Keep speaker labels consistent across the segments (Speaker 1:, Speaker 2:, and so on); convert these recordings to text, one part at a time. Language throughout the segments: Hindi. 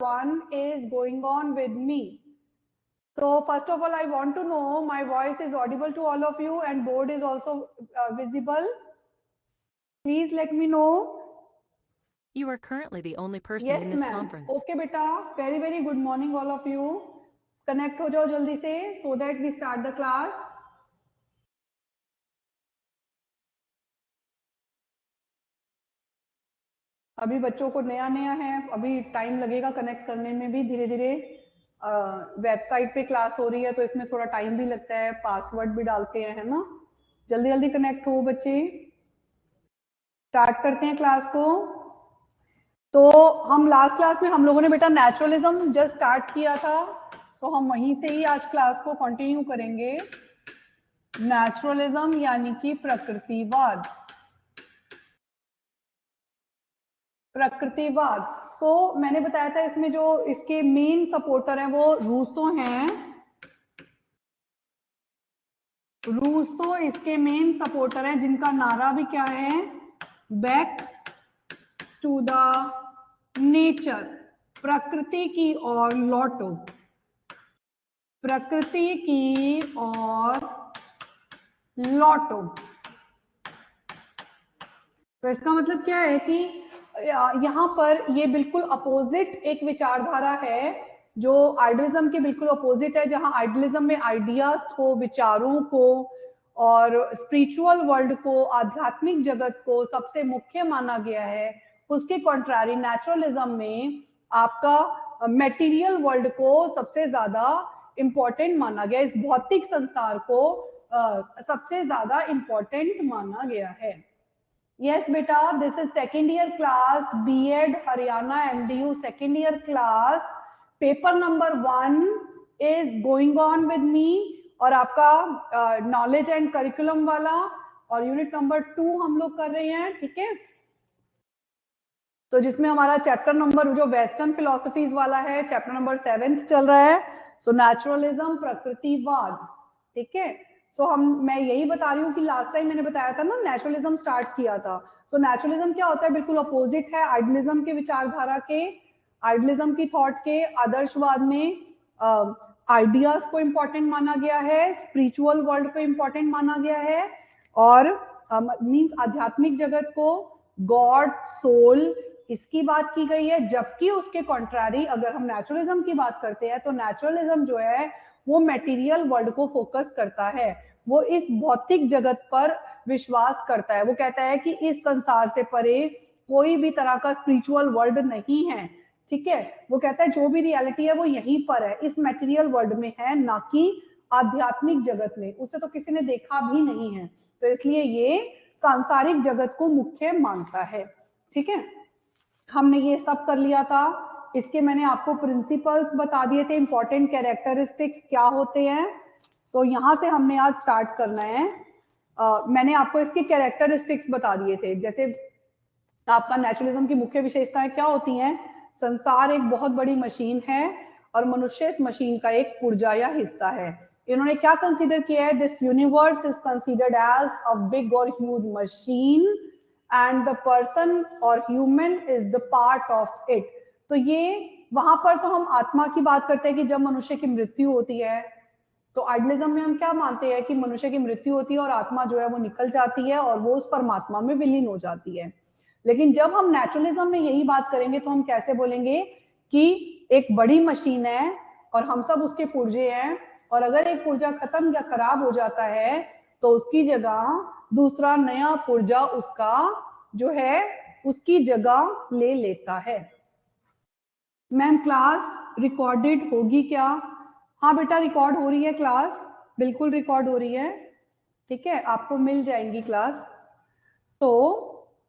Speaker 1: 1 is going on with me. So first of all, I want to know my voice is audible to all of you and board is also visible. Please let me know.
Speaker 2: You are currently the only person
Speaker 1: Yes,
Speaker 2: in this
Speaker 1: ma'am.
Speaker 2: conference.
Speaker 1: Okay, beta. Very, very good morning, all of you. Connect हो जाओ जल्दी से so that we start the class. अभी बच्चों को नया नया है, अभी टाइम लगेगा कनेक्ट करने में भी, धीरे धीरे वेबसाइट पे क्लास हो रही है तो इसमें थोड़ा टाइम भी लगता है, पासवर्ड भी डालते हैं, है ना. जल्दी जल्दी कनेक्ट हो बच्चे. स्टार्ट करते हैं क्लास को. तो हम लास्ट क्लास में हम लोगों ने बेटा नेचुरलिज्म जस्ट स्टार्ट किया था, सो हम वहीं से ही आज क्लास को कंटिन्यू करेंगे. नेचुरलिज्म यानी कि प्रकृतिवाद. प्रकृतिवाद. सो मैंने बताया था इसमें जो इसके मेन सपोर्टर हैं वो रूसो हैं. रूसो इसके मेन सपोर्टर हैं जिनका नारा भी क्या है, बैक टू द नेचर, प्रकृति की ओर लौटो, प्रकृति की ओर लौटो. तो इसका मतलब क्या है कि यहाँ पर ये बिल्कुल अपोजिट एक विचारधारा है जो आइडियलिज्म के बिल्कुल अपोजिट है, जहां आइडियलिज्म में आइडियाज को, विचारों को और स्पिरिचुअल वर्ल्ड को, आध्यात्मिक जगत को सबसे मुख्य माना गया है. उसके कॉन्ट्रारी नेचुरलिज्म में आपका मेटीरियल वर्ल्ड को सबसे ज्यादा इंपॉर्टेंट माना गया, इस भौतिक संसार को सबसे ज्यादा इंपॉर्टेंट माना गया है. Yes, beta, this is second year class, B.Ed Haryana MDU second year class. Paper number 1 is going on with me और आपका नॉलेज एंड करिकुलम वाला और यूनिट नंबर 2 हम लोग कर रहे हैं, ठीक है. तो जिसमें हमारा चैप्टर नंबर जो वेस्टर्न फिलोसफीज वाला है, चैप्टर नंबर 7 चल रहा है. सो नेचुरलिज्म, प्रकृतिवाद, ठीक है. सो मैं यही बता रही हूँ कि लास्ट टाइम मैंने बताया था ना नेचुरलिज्म स्टार्ट किया था. सो नेचुरलिज्म क्या होता है, बिल्कुल अपोजिट है आइडियलिज्म के विचारधारा के, आइडियलिज्म की थॉट के. आदर्शवाद में आइडियाज को इंपॉर्टेंट माना गया है, स्पिरिचुअल वर्ल्ड को इंपॉर्टेंट माना गया है और मींस आध्यात्मिक जगत को, गॉड, सोल, इसकी बात की गई है. जबकि उसके कॉन्ट्रारी अगर हम नेचुरलिज्म की बात करते हैं तो नेचुरलिज्म जो है वो मटेरियल वर्ल्ड को फोकस करता है, वो इस भौतिक जगत पर विश्वास करता है. वो कहता है कि इस संसार से परे कोई भी तरह का स्पिरिचुअल वर्ल्ड नहीं है, ठीक है. वो कहता है जो भी रियलिटी है वो यहीं पर है, इस मटेरियल वर्ल्ड में है, ना कि आध्यात्मिक जगत में. उसे तो किसी ने देखा भी नहीं है, तो इसलिए ये सांसारिक जगत को मुख्य मानता है, ठीक है. हमने ये सब कर लिया था. इसके मैंने आपको प्रिंसिपल्स बता दिए थे, इंपॉर्टेंट कैरेक्टरिस्टिक्स क्या होते हैं. सो यहाँ से हमने आज स्टार्ट करना है. मैंने आपको इसके कैरेक्टरिस्टिक्स बता दिए थे. जैसे आपका नेचुरलिज्म की मुख्य विशेषताएं क्या होती हैं, संसार एक बहुत बड़ी मशीन है और मनुष्य इस मशीन का एक पुर्जा या हिस्सा है. इन्होंने क्या कंसीडर किया है, this universe is considered as a big और huge machine and the person और human is the part of it. तो ये वहां पर तो हम आत्मा की बात करते हैं कि जब मनुष्य की मृत्यु होती है, तो आइडियलिज्म में हम क्या मानते हैं कि मनुष्य की मृत्यु होती है और आत्मा जो है वो निकल जाती है और वो उस परमात्मा में विलीन हो जाती है. लेकिन जब हम नेचुरलिज्म में यही बात करेंगे तो हम कैसे बोलेंगे कि एक बड़ी मशीन है और हम सब उसके पुर्जे हैं, और अगर एक पुर्जा खत्म या खराब हो जाता है तो उसकी जगह दूसरा नया पुर्जा उसका जो है उसकी जगह ले लेता है. मैम क्लास रिकॉर्डेड होगी क्या? हाँ बेटा रिकॉर्ड हो रही है क्लास, बिल्कुल रिकॉर्ड हो रही है, ठीक है, आपको मिल जाएंगी क्लास. तो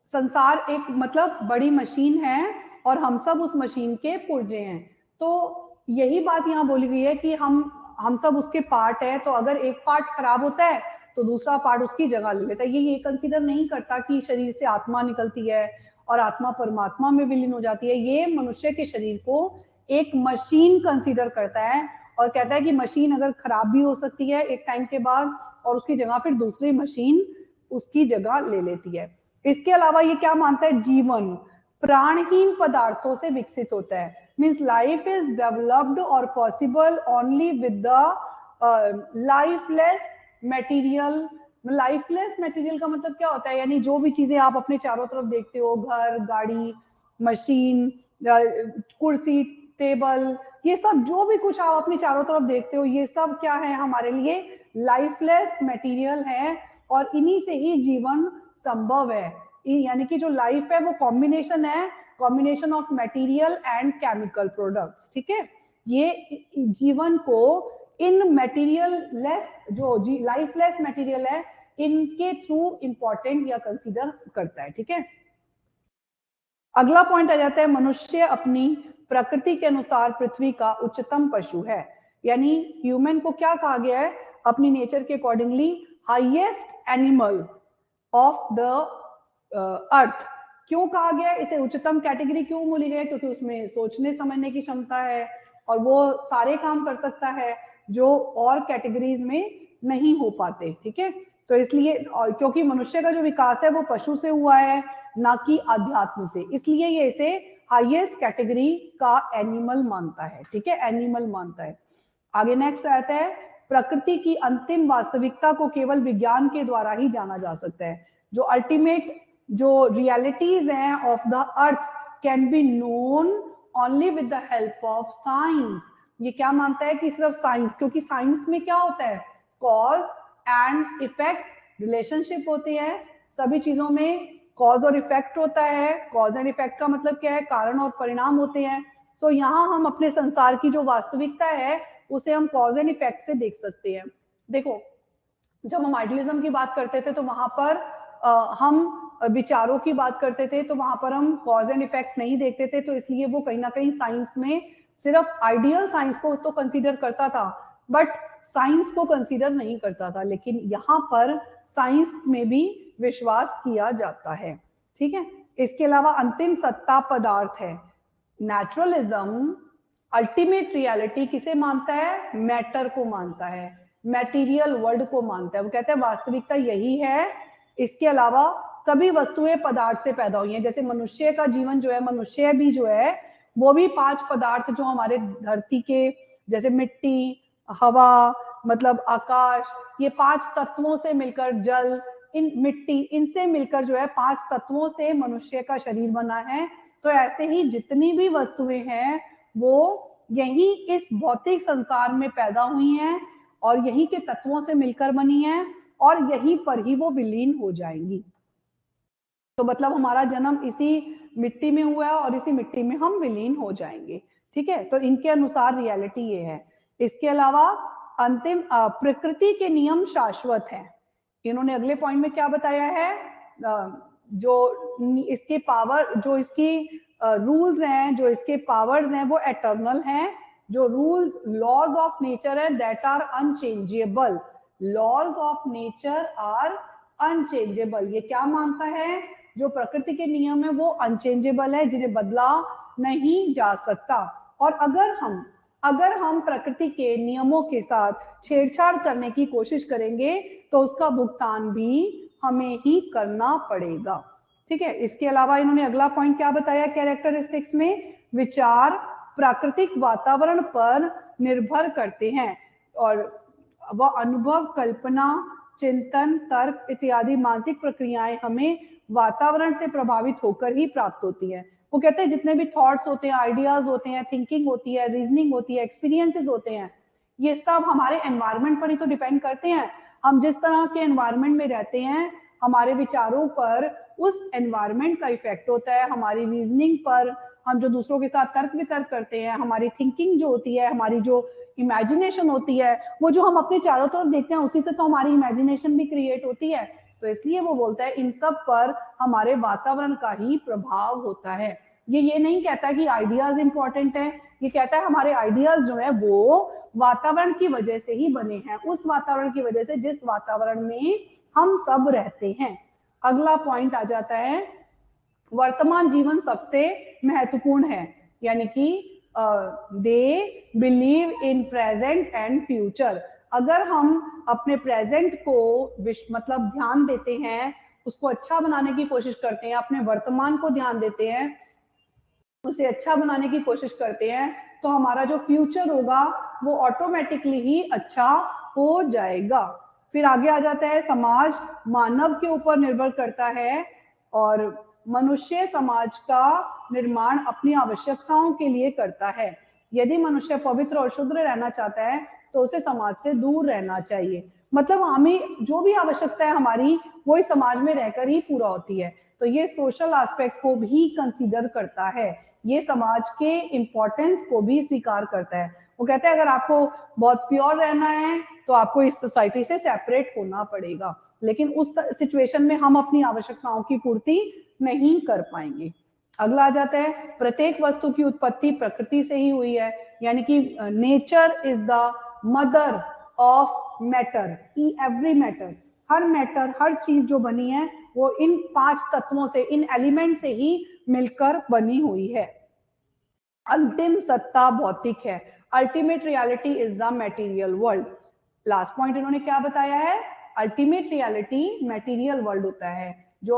Speaker 1: संसार एक मतलब बड़ी मशीन है और हम सब उस मशीन के पुर्जे हैं. तो यही बात यहाँ बोली गई है कि हम सब उसके पार्ट है, तो अगर एक पार्ट खराब होता है तो दूसरा पार्ट उसकी जगह ले लेता है. ये कंसीडर नहीं करता कि शरीर से आत्मा निकलती है और आत्मा परमात्मा में विलीन हो जाती है. ये मनुष्य के शरीर को एक मशीन कंसीडर करता है और कहता है कि मशीन अगर खराब भी हो सकती है एक टाइम के बाद और उसकी जगह फिर दूसरी मशीन उसकी जगह ले लेती है. इसके अलावा ये क्या मानता है, जीवन प्राणहीन पदार्थों से विकसित होता है. मीन्स लाइफ इज डेवलप्ड और possible only with the lifeless material. Lifeless material का मतलब क्या होता है, यानी जो भी चीजें आप अपने चारों तरफ देखते हो, घर, गाड़ी, मशीन, कुर्सी, टेबल, ये सब जो भी कुछ आप अपने चारों तरफ देखते हो, ये सब क्या है, हमारे लिए लाइफलेस मटेरियल है, और इन्हीं से ही जीवन संभव है। यानी कि जो लाइफ है वो कॉम्बिनेशन है, combination of material and chemical products. ठीक है, ये जीवन को इन मटेरियल लेस, जो लाइफलेस मटेरियल है, इनके थ्रू इंपॉर्टेंट या कंसीडर करता है। ठीक है, अगला पॉइंट आ जाता है, मनुष्य अपनी प्रकृति के अनुसार पृथ्वी का उच्चतम पशु है। यानी ह्यूमन को क्या कहा गया है, अपनी नेचर के accordingly highest animal of the earth. क्यों कहा गया, इसे उच्चतम कैटेगरी क्यों बोली गई, क्योंकि उसमें सोचने समझने की क्षमता है और वो सारे काम कर सकता है जो और कैटेगरीज में नहीं हो पाते। ठीक है, तो इसलिए, और क्योंकि मनुष्य का जो विकास है वो पशु से हुआ है, ना कि अध्यात्म से, इसलिए ये इसे हाईएस्ट कैटेगरी का एनिमल मानता है। ठीक है, एनिमल मानता है। आगे नेक्स्ट आता है, प्रकृति की अंतिम वास्तविकता को केवल विज्ञान के द्वारा ही जाना जा सकता है। जो अल्टीमेट जो रियलिटीज हैं of the earth can be known only with the help of science. ये क्या मानता है कि सिर्फ साइंस, क्योंकि साइंस में क्या होता है, कॉज एंड इफेक्ट रिलेशनशिप होती है, सभी चीजों में कॉज और इफेक्ट होता है। कॉज एंड इफेक्ट का मतलब क्या है, कारण और परिणाम होते हैं। सो यहाँ हम अपने संसार की जो वास्तविकता है उसे हम कॉज एंड इफेक्ट से देख सकते हैं। देखो, जब हम आइडियलिज्म की बात करते थे तो वहां पर हम विचारों की बात करते थे, तो वहां पर हम कॉज एंड इफेक्ट नहीं देखते थे, तो इसलिए वो कहीं ना कहीं साइंस में सिर्फ आइडियल साइंस को तो कंसीडर करता था, बट साइंस को कंसीडर नहीं करता था। लेकिन यहाँ पर साइंस में भी विश्वास किया जाता है। ठीक है, इसके अलावा अंतिम सत्ता पदार्थ है। नेचुरलिज्म अल्टीमेट रियलिटी किसे मानता है, मैटर को मानता है, मैटीरियल वर्ल्ड को मानता है। वो कहते हैं वास्तविकता यही है, इसके अलावा सभी वस्तुएं पदार्थ से पैदा हुई हैं। जैसे मनुष्य का जीवन जो है, मनुष्य भी जो है वो भी 5 पदार्थ जो हमारे धरती के, जैसे मिट्टी, हवा, मतलब आकाश, ये 5 तत्वों से मिलकर, जल, इन मिट्टी, इनसे मिलकर जो है 5 तत्वों से मनुष्य का शरीर बना है। तो ऐसे ही जितनी भी वस्तुएं हैं वो यही इस भौतिक संसार में पैदा हुई हैं और यही के तत्वों से मिलकर बनी हैं और यहीं पर ही वो विलीन हो जाएंगी। तो मतलब हमारा जन्म इसी मिट्टी में हुआ है और इसी मिट्टी में हम विलीन हो जाएंगे। ठीक है, तो इनके अनुसार रियलिटी ये है। इसके अलावा अंतिम, प्रकृति के नियम शाश्वत हैं। इन्होंने अगले पॉइंट में क्या बताया है, जो इसके पावर, जो इसकी रूल्स हैं, जो इसके पावर्स हैं वो एटर्नल हैं। जो रूल्स, लॉज ऑफ नेचर है, that are unchangeable. Laws of nature are unchangeable. ये क्या मानता है, जो प्रकृति के नियम है वो अनचेंजेबल है, जिन्हें बदला नहीं जा सकता। और अगर हम प्रकृति के नियमों के साथ छेड़छाड़ करने की कोशिश करेंगे तो उसका भुगतान भी हमें ही करना पड़ेगा। ठीक है, इसके अलावा इन्होंने अगला पॉइंट क्या बताया कैरेक्टरिस्टिक्स में, विचार प्राकृतिक वातावरण पर निर्भर करते हैं और वह अनुभव, कल्पना, चिंतन, तर्क इत्यादि मानसिक प्रक्रियाएं हमें वातावरण से प्रभावित होकर ही प्राप्त होती है। वो कहते हैं जितने भी थॉट्स होते हैं, आइडियाज होते हैं, थिंकिंग होती है, रीजनिंग होती है, एक्सपीरियंसेस होते हैं, ये सब हमारे एनवायरनमेंट पर ही तो डिपेंड करते हैं। हम जिस तरह के एनवायरनमेंट में रहते हैं, हमारे विचारों पर उस एनवायरनमेंट का इफेक्ट होता है, हमारी रीजनिंग पर, हम जो दूसरों के साथ तर्क वितर्क करते हैं, हमारी थिंकिंग जो होती है, हमारी जो इमेजिनेशन होती है, वो जो हम अपने चारों तरफ देखते हैं उसी से तो हमारी इमेजिनेशन भी क्रिएट होती है। तो इसलिए वो बोलता है इन सब पर हमारे वातावरण का ही प्रभाव होता है। ये नहीं कहता कि आइडियाज इंपॉर्टेंट है, ये कहता है हमारे आइडियाज जो है वो वातावरण की वजह से ही बने हैं, उस वातावरण की वजह से जिस वातावरण में हम सब रहते हैं। अगला पॉइंट आ जाता है, वर्तमान जीवन सबसे महत्वपूर्ण है, यानी कि they believe in present and future. अगर हम अपने प्रेजेंट को मतलब ध्यान देते हैं, उसको अच्छा बनाने की कोशिश करते हैं, अपने वर्तमान को ध्यान देते हैं, उसे अच्छा बनाने की कोशिश करते हैं, तो हमारा जो फ्यूचर होगा वो ऑटोमेटिकली ही अच्छा हो जाएगा। फिर आगे आ जाता है, समाज मानव के ऊपर निर्भर करता है और मनुष्य समाज का निर्माण अपनी आवश्यकताओं के लिए करता है। यदि मनुष्य पवित्र और शुद्ध रहना चाहता है तो उसे समाज से दूर रहना चाहिए। मतलब हमें जो भी आवश्यकता है हमारी, वो इस समाज में रहकर ही पूरा होती है। तो ये सोशल एस्पेक्ट को भी कंसीडर करता है, ये समाज के इंपॉर्टेंस को भी स्वीकार करता है। वो कहता है अगर आपको बहुत प्योर रहना है तो आपको इस सोसाइटी से सेपरेट होना पड़ेगा, लेकिन उस सिचुएशन में हम अपनी आवश्यकताओं की पूर्ति नहीं कर पाएंगे। अगला आ जाता है, प्रत्येक वस्तु की उत्पत्ति प्रकृति से ही हुई है, यानी कि nature is the mother of matter, every matter, हर मैटर, हर चीज जो बनी है वो इन 5 तत्वों से, इन एलिमेंट से ही मिलकर बनी हुई है। अंतिम सत्ता भौतिक है, ultimate reality is the material world. Last point इन्होंने क्या बताया है, अल्टीमेट रियलिटी मटेरियल वर्ल्ड होता है, जो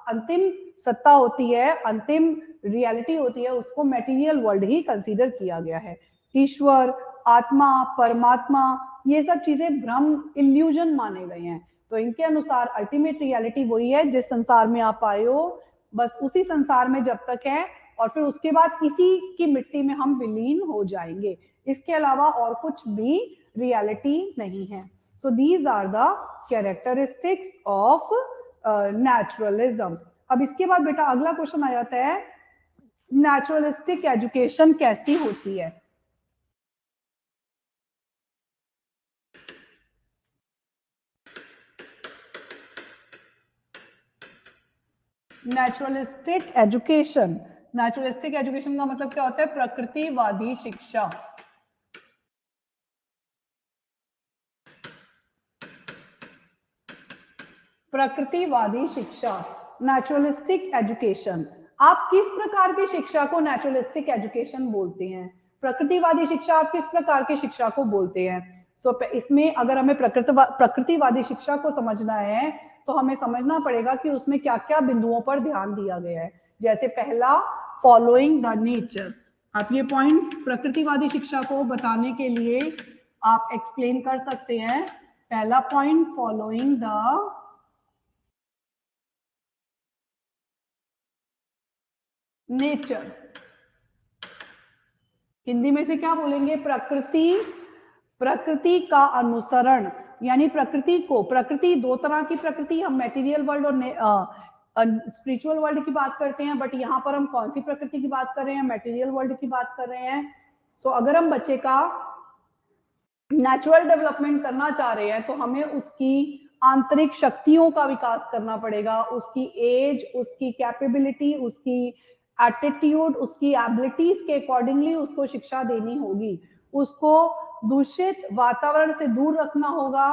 Speaker 1: अंतिम सत्ता होती है, अंतिम रियलिटी होती है, उसको मटेरियल वर्ल्ड ही कंसीडर किया गया है। ईश्वर, आत्मा, परमात्मा, ये सब चीजें भ्रम, इल्यूजन माने गए हैं। तो इनके अनुसार अल्टीमेट रियलिटी वही है जिस संसार में आप आए हो, बस उसी संसार में जब तक है, और फिर उसके बाद इसी की मिट्टी में हम विलीन हो जाएंगे। इसके अलावा और कुछ भी रियलिटी नहीं है। So these are the characteristics of naturalism. अब इसके बाद बेटा अगला क्वेश्चन आ जाता है, नेचुरलिस्टिक एजुकेशन कैसी होती है। नेचुरलिस्टिक एजुकेशन, नेचुरलिस्टिक एजुकेशन का मतलब क्या होता है, प्रकृतिवादी शिक्षा। प्रकृतिवादी शिक्षा, नेचुरलिस्टिक एजुकेशन। आप किस प्रकार की शिक्षा को नेचुरलिस्टिक एजुकेशन बोलते हैं, प्रकृतिवादी शिक्षा आप किस प्रकार की शिक्षा को बोलते हैं। सो इसमें अगर हमें प्रकृतिवादी शिक्षा को समझना है तो हमें समझना पड़ेगा कि उसमें क्या क्या बिंदुओं पर ध्यान दिया गया है। जैसे पहला, फॉलोइंग द नेचर। आप ये पॉइंट्स प्रकृतिवादी शिक्षा को बताने के लिए आप एक्सप्लेन कर सकते हैं। पहला point, following the nature, Hindi में से क्या बोलेंगे, प्रकृति, प्रकृति का अनुसरण, यानी प्रकृति को, प्रकृति दो तरह की प्रकृति, हम मटेरियल वर्ल्ड और स्पिरिचुअल वर्ल्ड की बात करते हैं, बट यहाँ पर हम कौन सी प्रकृति की बात कर रहे हैं, मटेरियल वर्ल्ड की बात कर रहे हैं। सो अगर हम बच्चे का नेचुरल डेवलपमेंट करना चाह रहे हैं तो हमें उसकी आंतरिक शक्तियों का विकास करना पड़ेगा, उसकी एज, उसकी कैपेबिलिटी, उसकी एटीट्यूड, उसकी एबिलिटीज के अकॉर्डिंगली उसको शिक्षा देनी होगी। उसको दूषित वातावरण से दूर रखना होगा,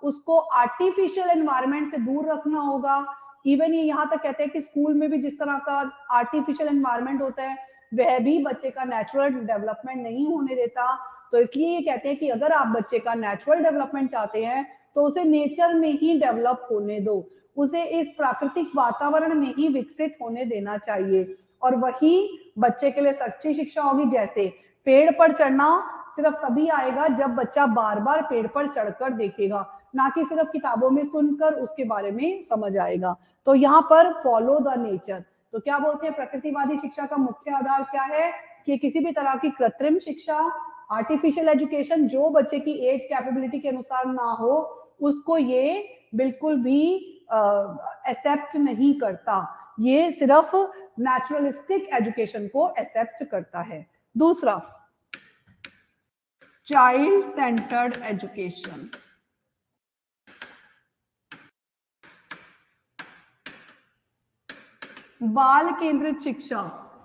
Speaker 1: उसको आर्टिफिशियल एनवायरनमेंट से दूर रखना होगा। इवन ये यहाँ तक कहते हैं कि स्कूल में भी जिस तरह का आर्टिफिशियल एनवायरनमेंट होता है वह भी बच्चे का नेचुरल डेवलपमेंट नहीं होने देता। तो इसलिए ये कहते हैं कि अगर आप बच्चे का नेचुरल डेवलपमेंट चाहते हैं तो उसे नेचर में ही डेवलप होने दो, उसे इस प्राकृतिक वातावरण में ही विकसित होने देना चाहिए, और वही बच्चे के लिए सच्ची शिक्षा होगी। जैसे पेड़ पर चढ़ना सिर्फ तभी आएगा जब बच्चा बार बार पेड़ पर चढ़कर देखेगा, ना कि सिर्फ किताबों में सुनकर उसके बारे में समझ आएगा। तो यहाँ पर फॉलो द नेचर। तो क्या बोलते हैं, प्रकृतिवादी शिक्षा का मुख्य आधार क्या है कि किसी भी तरह की कृत्रिम शिक्षा, आर्टिफिशियल एजुकेशन जो बच्चे की एज कैपेबिलिटी के अनुसार ना हो, उसको ये बिल्कुल भी एक्सेप्ट नहीं करता। ये सिर्फ नेचुरलिस्टिक एजुकेशन को एक्सेप्ट करता है। दूसरा, चाइल्ड सेंटर्ड एजुकेशन। बाल केंद्रित शिक्षा,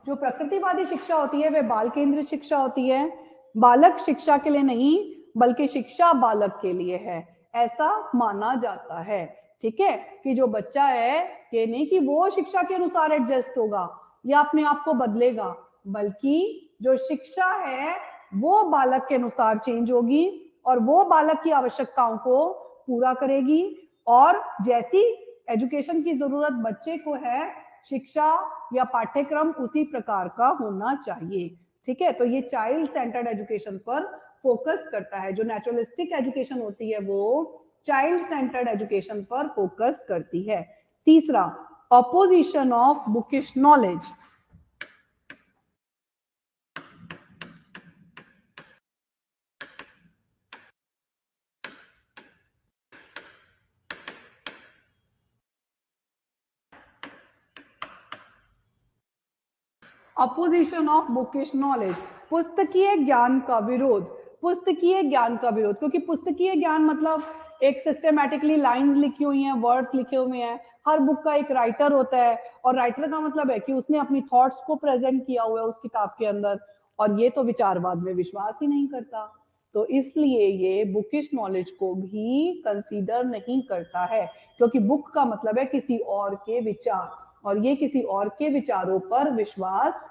Speaker 1: जो प्रकृतिवादी शिक्षा होती है वह बाल केंद्रित शिक्षा होती है, बालक शिक्षा के लिए नहीं बल्कि शिक्षा बालक के लिए है, ऐसा माना जाता है। ठीक है, कि जो बच्चा है ये नहीं कि वो शिक्षा के अनुसार एडजस्ट होगा या अपने आप को बदलेगा, बल्कि जो शिक्षा है वो बालक के अनुसार चेंज होगी और वो बालक की आवश्यकताओं को पूरा करेगी। और जैसी एजुकेशन की जरूरत बच्चे को है, शिक्षा या पाठ्यक्रम उसी प्रकार का होना चाहिए। ठीक है, तो ये चाइल्ड सेंटर्ड एजुकेशन पर फोकस करता है। जो नेचुरलिस्टिक एजुकेशन होती है वो चाइल्ड सेंटर्ड एजुकेशन पर फोकस करती है। तीसरा, opposition of bookish knowledge. Opposition of bookish knowledge, पुस्तकीय ज्ञान का विरोध। पुस्तकीय ज्ञान का विरोध, क्योंकि पुस्तकीय ज्ञान मतलब एक सिस्टमैटिकली लाइंस लिखी हुई हैं, वर्ड्स लिखे हुए हैं, हर बुक का एक राइटर होता है, और राइटर का मतलब है कि उसने अपनी थॉट्स को प्रेजेंट किया हुआ है उस किताब के अंदर, और ये तो विचारवाद में विश्वास ही नहीं करता, तो इसलिए ये बुकिश नॉलेज को भी कंसीडर नहीं करता है, क्योंकि बुक का मतलब है किसी और के विचार, और ये किसी और के विचारों पर विश्वास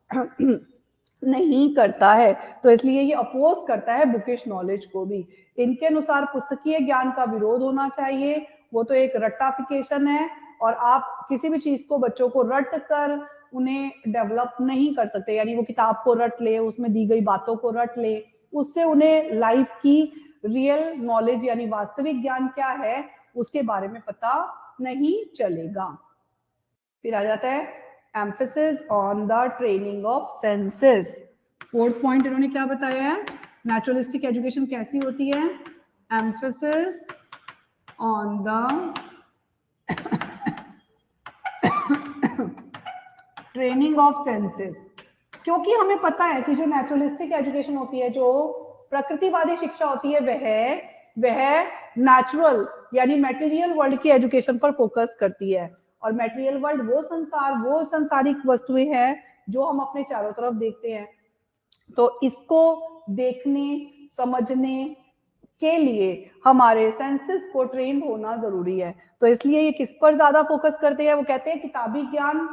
Speaker 1: नहीं करता है, तो इसलिए ये अपोज करता है बुकिश नॉलेज को भी। इनके अनुसार पुस्तकीय ज्ञान का विरोध होना चाहिए, वो तो एक रट्टाफिकेशन है, और आप किसी भी चीज को बच्चों को रट कर उन्हें डेवलप नहीं कर सकते, यानी वो किताब को रट ले, उसमें दी गई बातों को रट ले, उससे उन्हें लाइफ की रियल नॉलेज यानी वास्तविक ज्ञान क्या है उसके बारे में पता नहीं चलेगा। फिर आ जाता है emphasis on the training of senses. Fourth point इन्होंने क्या बताया है, नेचुरलिस्टिक एजुकेशन कैसी होती है, emphasis on the training of senses. क्योंकि हमें पता है कि जो नेचुरलिस्टिक एजुकेशन होती है, जो प्रकृतिवादी शिक्षा होती है, वह नेचुरल यानी मटेरियल वर्ल्ड की एजुकेशन पर फोकस करती है, और मटेरियल वर्ल्ड वो संसार, वो संसारिक वस्तुएं हैं जो हम अपने चारों तरफ देखते हैं, तो इसको देखने समझने के लिए हमारे सेंसेस को ट्रेन होना जरूरी है। तो इसलिए ये किस पर ज्यादा फोकस करते हैं, वो कहते हैं किताबी ज्ञान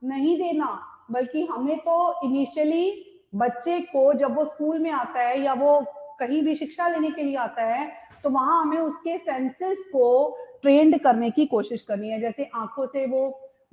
Speaker 1: नहीं देना, बल्कि हमें तो इनिशियली बच्चे को जब वो स्कूल में आता है या वो कहीं भी शिक्षा लेने के लिए आता है, तो वहां हमें उसके सेंसेस को ट्रेंड करने की कोशिश करनी है। जैसे आंखों से वो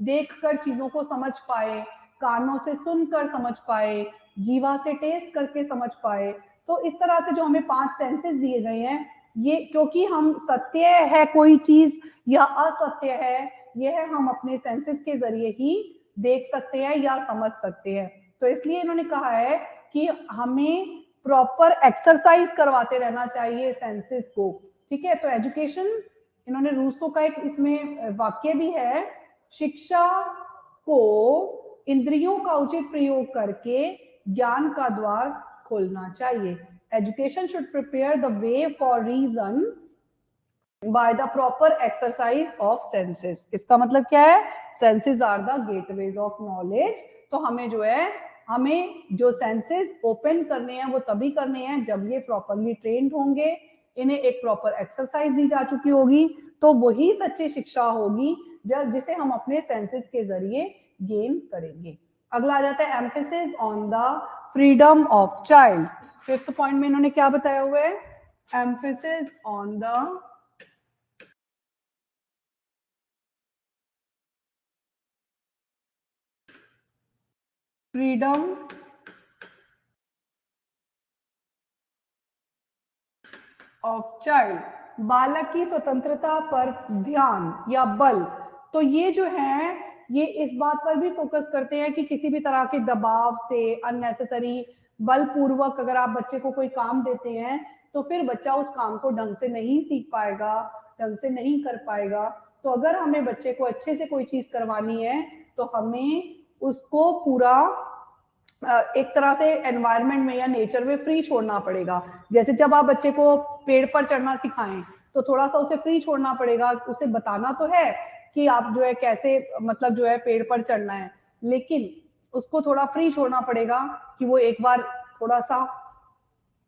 Speaker 1: देखकर चीजों को समझ पाए, कानों से सुनकर समझ पाए, जीवा से टेस्ट करके समझ पाए। तो इस तरह से जो हमें 5 सेंसेस दिए गए हैं, ये क्योंकि हम सत्य है कोई चीज या असत्य है, यह हम अपने सेंसेस के जरिए ही देख सकते हैं या समझ सकते हैं। तो इसलिए इन्होंने कहा है कि हमें प्रॉपर एक्सरसाइज करवाते रहना चाहिए सेंसेस को। ठीक है, तो एजुकेशन, इन्होंने रूसो का एक इसमें वाक्य भी है, शिक्षा को इंद्रियों का उचित प्रयोग करके ज्ञान का द्वार खोलना चाहिए। Education should prepare the way for reason by the proper exercise of senses. इसका मतलब क्या है, senses are the gateways of knowledge. तो हमें जो है, हमें जो सेंसेस ओपन करने हैं वो तभी करने हैं जब ये प्रॉपरली ट्रेंड होंगे, इन्हें एक प्रॉपर एक्सरसाइज दी जा चुकी होगी, तो वही सच्ची शिक्षा होगी जब जिसे हम अपने सेंसेस के जरिए गेन करेंगे। अगला आ जाता है emphasis on the freedom of child. Fifth point में इन्होंने क्या बताया हुआ है, emphasis on the freedom of child, बालक की स्वतंत्रता पर ध्यान या बल। तो ये जो है, ये इस बात पर भी फोकस करते हैं कि किसी भी तरह के दबाव से, अननेसेसरी बलपूर्वक अगर आप बच्चे को कोई काम देते हैं तो फिर बच्चा उस काम को ढंग से नहीं सीख पाएगा, ढंग से नहीं कर पाएगा। तो अगर हमें बच्चे को अच्छे से कोई चीज करवानी है तो हमें उसको पूरा एक तरह से एनवायरनमेंट में या नेचर में फ्री छोड़ना पड़ेगा। जैसे जब आप बच्चे को पेड़ पर चढ़ना सिखाएं तो थोड़ा सा उसे फ्री छोड़ना पड़ेगा, उसे बताना तो है कि आप जो है कैसे मतलब जो है पेड़ पर चढ़ना है, लेकिन उसको थोड़ा फ्री छोड़ना पड़ेगा कि वो एक बार थोड़ा सा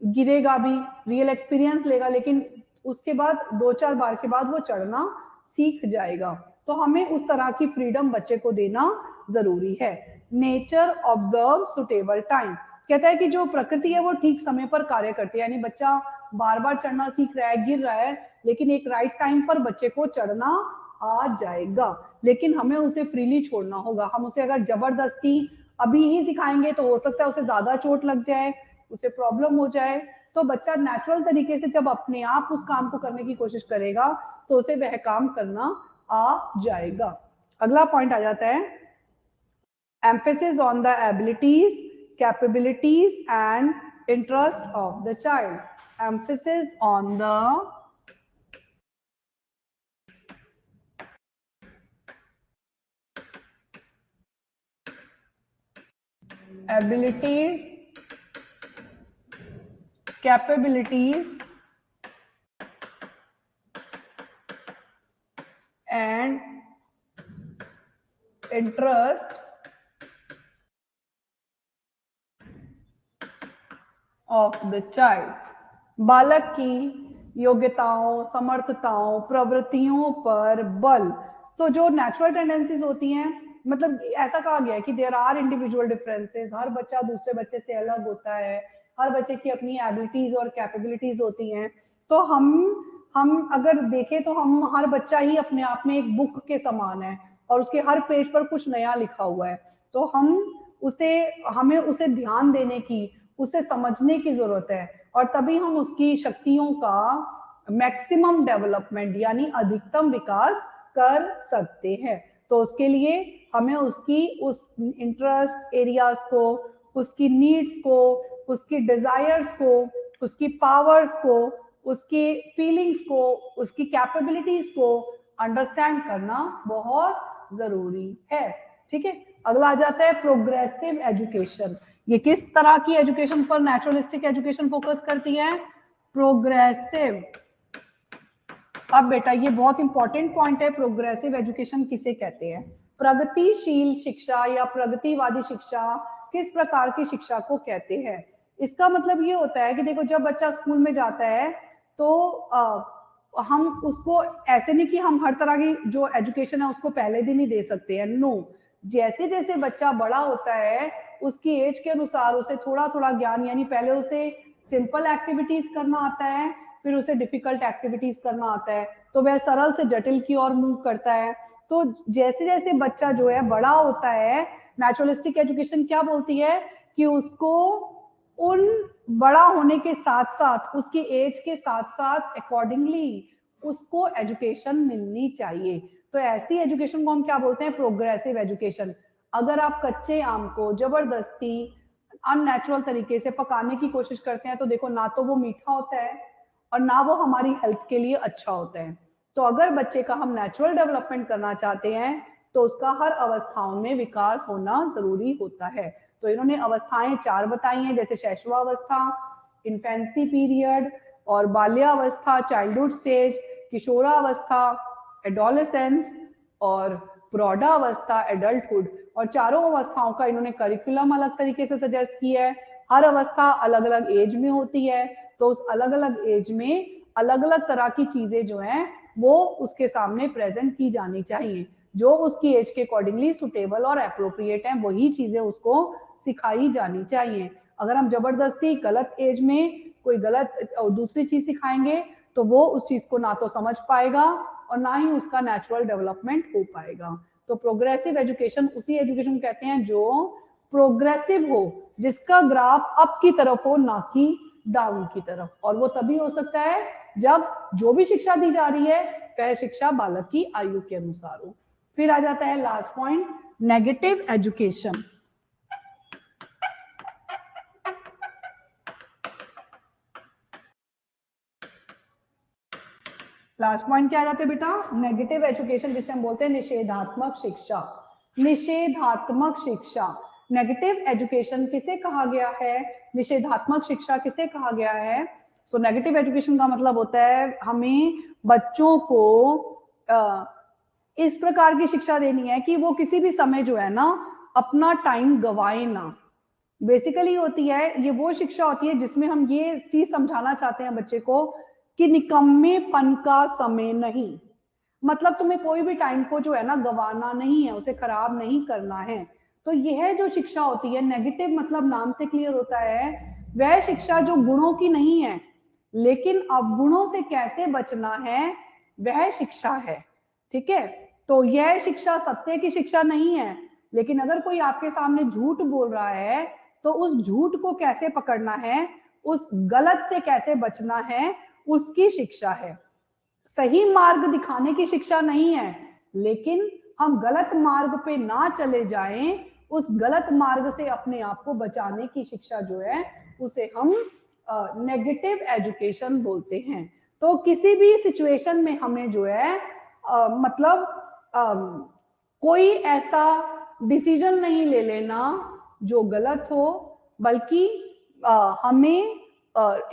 Speaker 1: गिरेगा भी, रियल एक्सपीरियंस लेगा, लेकिन उसके बाद 2-4 बार के बाद वो चढ़ना सीख जाएगा। तो हमें उस तरह की फ्रीडम बच्चे को देना जरूरी है। नेचर ऑब्जर्व सुटेबल टाइम, कहता है कि जो प्रकृति है वो ठीक समय पर कार्य करती है, यानी बच्चा बार बार चढ़ना सीख रहा है, गिर रहा है, लेकिन एक राइट टाइम पर बच्चे को चढ़ना आ जाएगा, लेकिन हमें उसे फ्रीली छोड़ना होगा। हम उसे अगर जबरदस्ती अभी ही सिखाएंगे तो हो सकता है उसे ज्यादा चोट लग जाए, उसे प्रॉब्लम हो जाए। तो बच्चा नेचुरल तरीके से जब अपने आप उस काम को करने की कोशिश करेगा तो उसे वह काम करना आ जाएगा। अगला पॉइंट आ जाता है emphasis on the abilities, capabilities and interest of the child. Emphasis on the abilities, capabilities and interest of the child. बालक की योग्यताओं, समर्थताओं, प्रवृत्तियों पर बल। सो जो नेचुरल टेंडेंसीज होती हैं, मतलब ऐसा कहा गया है कि देयर आर इंडिविजुअल डिफरेंसेस, हर बच्चा दूसरे बच्चे से अलग होता है, हर बच्चे की अपनी एबिलिटीज और कैपेबिलिटीज होती हैं। तो हम अगर देखें तो हम हर बच्चा ही अपने आप में एक बुक के समान है और उसके हर पेज पर कुछ नया लिखा हुआ है। तो हमें उसे ध्यान देने की, उसे समझने की जरूरत है और तभी हम उसकी शक्तियों का मैक्सिमम डेवलपमेंट यानी अधिकतम विकास कर सकते हैं। तो उसके लिए हमें उसकी उस इंटरेस्ट एरियाज को, उसकी नीड्स को, उसकी डिजायर्स को, उसकी पावर्स को, उसकी फीलिंग्स को, उसकी कैपेबिलिटीज को अंडरस्टैंड करना बहुत जरूरी है। ठीक है, अगला आ जाता है प्रोग्रेसिव एजुकेशन। ये किस तरह की एजुकेशन पर नेचुरलिस्टिक एजुकेशन फोकस करती है? प्रोग्रेसिव। अब बेटा ये बहुत इंपॉर्टेंट पॉइंट है, प्रोग्रेसिव एजुकेशन किसे कहते हैं? प्रगतिशील शिक्षा या प्रगतिवादी शिक्षा किस प्रकार की शिक्षा को कहते हैं? इसका मतलब ये होता है कि देखो, जब बच्चा स्कूल में जाता है तो हम उसको ऐसे नहीं कि हम हर तरह की जो एजुकेशन है उसको पहले दिन ही दे सकते हैं। नो, जैसे जैसे बच्चा बड़ा होता है उसकी एज के अनुसार उसे थोड़ा थोड़ा ज्ञान, यानी पहले उसे सिंपल एक्टिविटीज करना आता है, फिर उसे डिफिकल्ट एक्टिविटीज करना आता है, तो वह सरल से जटिल की ओर मूव करता है। तो जैसे जैसे बच्चा जो है बड़ा होता है, नेचुरलिस्टिक एजुकेशन क्या बोलती है कि उसको उन बड़ा होने के साथ साथ, उसकी एज के साथ साथ अकॉर्डिंगली उसको एजुकेशन मिलनी चाहिए। तो ऐसी एजुकेशन को हम क्या बोलते हैं? Progressive education. अगर आप कच्चे आम को जबरदस्ती अननेचुरल तरीके से पकाने की कोशिश करते हैं तो देखो, ना तो वो मीठा होता है और ना वो हमारी हेल्थ के लिए अच्छा होता है। तो अगर बच्चे का हम नेचुरल डेवलपमेंट करना चाहते हैं तो उसका हर अवस्थाओं में विकास होना जरूरी होता है। तो इन्होंने अवस्थाएं 4 बताई हैं, जैसे शैशवावस्था, इन्फेंसी पीरियड, और बाल्यावस्था चाइल्डहुड स्टेज, किशोरावस्था एडोलेसेंस, और प्रौढ़ावस्था एडल्टहुड। और चारों अवस्थाओं का इन्होंने करिकुलम अलग तरीके से सजेस्ट किया है। हर अवस्था अलग अलग एज में होती है, तो उस अलग अलग एज में अलग अलग तरह की चीजें जो हैं वो उसके सामने प्रेजेंट की जानी चाहिए। जो उसकी एज के अकॉर्डिंगली सुटेबल और अप्रोप्रिएट है वही चीजें उसको सिखाई जानी चाहिए। अगर हम जबरदस्ती गलत एज में कोई गलत दूसरी चीज सिखाएंगे तो वो उस चीज को ना तो समझ पाएगा और ना ही उसका नेचुरल डेवलपमेंट हो पाएगा। तो प्रोग्रेसिव एजुकेशन उसी एजुकेशन कहते हैं जो प्रोग्रेसिव हो, जिसका ग्राफ अप की तरफ हो ना कि डाउन की तरफ। और वो तभी हो सकता है जब जो भी शिक्षा दी जा रही है वह शिक्षा बालक की आयु के अनुसार हो। फिर आ जाता है last point, negative education. Last point क्या आ जाता है बेटा? नेगेटिव एजुकेशन, जिसे हम बोलते हैं निषेधात्मक शिक्षा। निषेधात्मक शिक्षा, नेगेटिव एजुकेशन किसे कहा गया है? निषेधात्मक शिक्षा किसे कहा गया है? सो नेगेटिव एजुकेशन का मतलब होता है हमें बच्चों को इस प्रकार की शिक्षा देनी है कि वो किसी भी समय जो है ना अपना टाइम गवाए ना। बेसिकली होती है ये वो शिक्षा होती है जिसमें हम ये चीज समझाना चाहते हैं बच्चे को कि निकम्मेपन का समय नहीं, मतलब तुम्हें कोई भी टाइम को जो है ना गवाना नहीं है, उसे खराब नहीं करना है। तो यह जो शिक्षा होती है, नेगेटिव मतलब नाम से क्लियर होता है, वह शिक्षा जो गुणों की नहीं है लेकिन अवगुणों से कैसे बचना है वह शिक्षा है। ठीक है, तो यह शिक्षा सत्य की शिक्षा नहीं है, लेकिन अगर कोई आपके सामने झूठ बोल रहा है तो उस झूठ को कैसे पकड़ना है, उस गलत से कैसे बचना है, उसकी शिक्षा है। सही मार्ग दिखाने की शिक्षा नहीं है, लेकिन हम गलत मार्ग पे ना चले जाएं, उस गलत मार्ग से अपने आप को बचाने की शिक्षा जो है उसे हम नेगेटिव एजुकेशन बोलते हैं। तो किसी भी सिचुएशन में हमें जो है मतलब कोई ऐसा डिसीजन नहीं ले लेना जो गलत हो, बल्कि हमें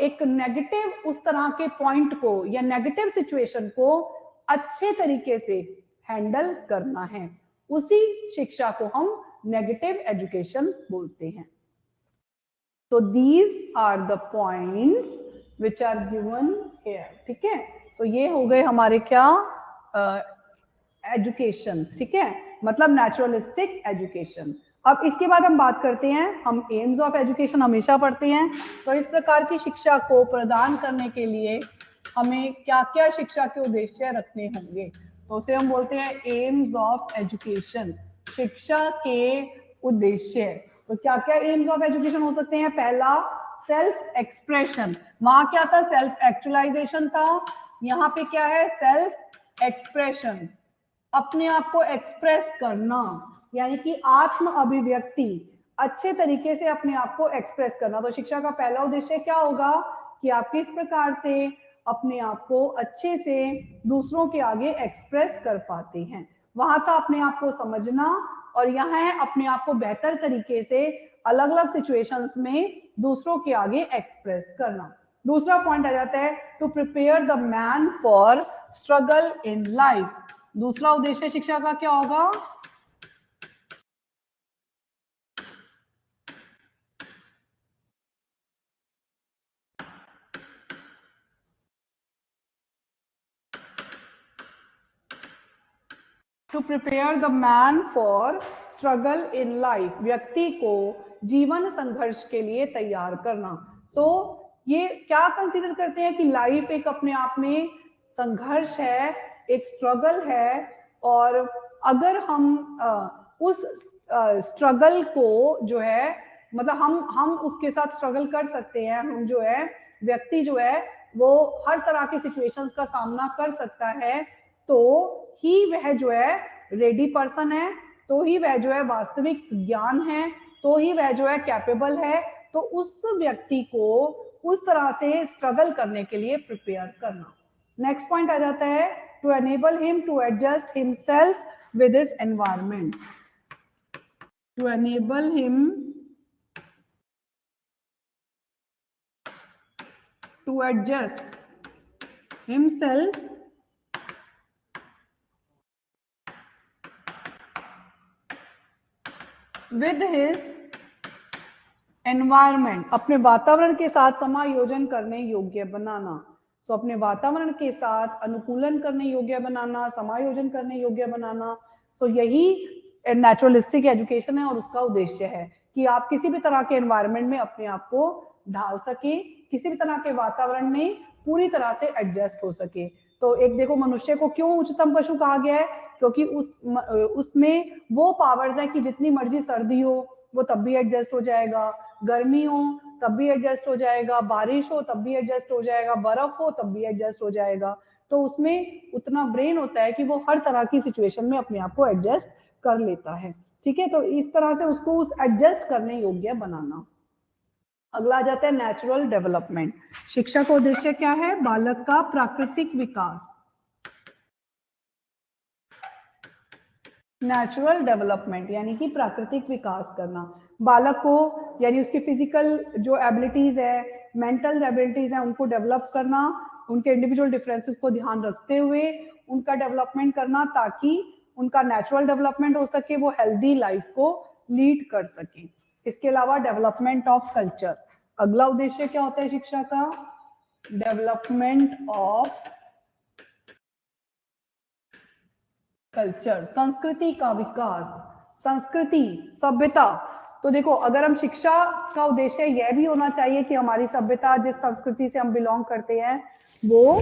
Speaker 1: एक नेगेटिव उस तरह के पॉइंट को या नेगेटिव सिचुएशन को अच्छे तरीके से हैंडल करना है। उसी शिक्षा को हम नेगेटिव एजुकेशन बोलते हैं। So these are the points which are given here. ठीक है, so ये हो गए हमारे क्या एजुकेशन, ठीक है, मतलब नेचुरलिस्टिक एजुकेशन। अब इसके बाद हम बात करते हैं, हम एम्स ऑफ एजुकेशन हमेशा पढ़ते हैं, तो इस प्रकार की शिक्षा को प्रदान करने के लिए हमें क्या क्या शिक्षा के उद्देश्य रखने होंगे, तो उसे हम बोलते हैं एम्स ऑफ एजुकेशन, शिक्षा के उद्देश्य। तो क्या क्या एम्स ऑफ एजुकेशन हो सकते हैं? पहला, सेल्फ एक्सप्रेशन। वहां क्या था? सेल्फ एक्चुअलाइजेशन था। यहाँ पे क्या है? सेल्फ एक्सप्रेशन, अपने आप को एक्सप्रेस करना, यानी कि आत्म अभिव्यक्ति, अच्छे तरीके से अपने आप को एक्सप्रेस करना। तो शिक्षा का पहला उद्देश्य क्या होगा कि आप किस प्रकार से अपने आप को अच्छे से दूसरों के आगे एक्सप्रेस कर पाते हैं। वहां था अपने आप को समझना, और यहाँ है अपने आप को बेहतर तरीके से अलग अलग सिचुएशंस में दूसरों के आगे एक्सप्रेस करना। दूसरा पॉइंट आ जाता है to prepare the man for struggle in life. दूसरा उद्देश्य शिक्षा का क्या होगा? To prepare the man for struggle in life, व्यक्ति को जीवन संघर्ष के लिए तैयार करना। सो ये क्या कंसीडर करते हैं कि लाइफ एक अपने आप में संघर्ष है, एक स्ट्रगल है, और अगर हम उस स्ट्रगल को जो है, मतलब हम उसके साथ स्ट्रगल कर सकते हैं, हम जो है व्यक्ति जो है वो हर तरह की सिचुएशंस का सामना कर सकता है, तो ही वह जो है रेडी पर्सन है, तो ही वह जो है वास्तविक ज्ञान है, तो ही वह जो है कैपेबल है। तो उस व्यक्ति को उस तरह से स्ट्रगल करने के लिए प्रिपेयर करना। नेक्स्ट पॉइंट आ जाता है to enable him to adjust himself with his environment. To enable him to adjust himself with his environment, अपने वातावरण के साथ समायोजन करने योग्य बनाना। सो अपने वातावरण के साथ अनुकूलन करने योग्य बनाना, समायोजन करने योग्य बनाना। सो यही नेचुरलिस्टिक एजुकेशन है, और उसका उद्देश्य है कि आप किसी भी तरह के एनवायरमेंट में अपने आप को ढाल सके, किसी भी तरह के वातावरण में पूरी तरह से एडजस्ट हो सके। तो एक देखो, मनुष्य को क्यों उच्चतम पशु कहा गया है? क्योंकि उसमें वो पावर्स है कि जितनी मर्जी सर्दी हो वो तब भी एडजस्ट हो जाएगा, गर्मी हो तब भी एडजस्ट हो जाएगा, बारिश हो तब भी एडजस्ट हो जाएगा, बर्फ हो तब भी एडजस्ट हो जाएगा। तो उसमें उतना ब्रेन होता है कि वो हर तरह की सिचुएशन में अपने आप को एडजस्ट कर लेता है। ठीक है, तो इस तरह से उसको उस एडजस्ट करने योग्य बनाना। अगला आ जाता है नेचुरल डेवलपमेंट। शिक्षा का उद्देश्य क्या है? बालक का प्राकृतिक विकास, नेचुरल डेवलपमेंट, यानी कि प्राकृतिक विकास करना। बालक को यानी उसकी फिजिकल जो एबिलिटीज है, मेंटल एबिलिटीज है, उनको डेवलप करना, उनके इंडिविजुअल डिफरेंसेस को ध्यान रखते हुए उनका डेवलपमेंट करना, ताकि उनका नेचुरल डेवलपमेंट हो सके, वो हेल्दी लाइफ को लीड कर सके। इसके अलावा डेवलपमेंट ऑफ कल्चर, अगला उद्देश्य क्या होता है शिक्षा का? डेवलपमेंट ऑफ कल्चर, संस्कृति का विकास, संस्कृति, सभ्यता। तो देखो, अगर हम शिक्षा का उद्देश्य यह भी होना चाहिए कि हमारी सभ्यता, जिस संस्कृति से हम बिलोंग करते हैं, वो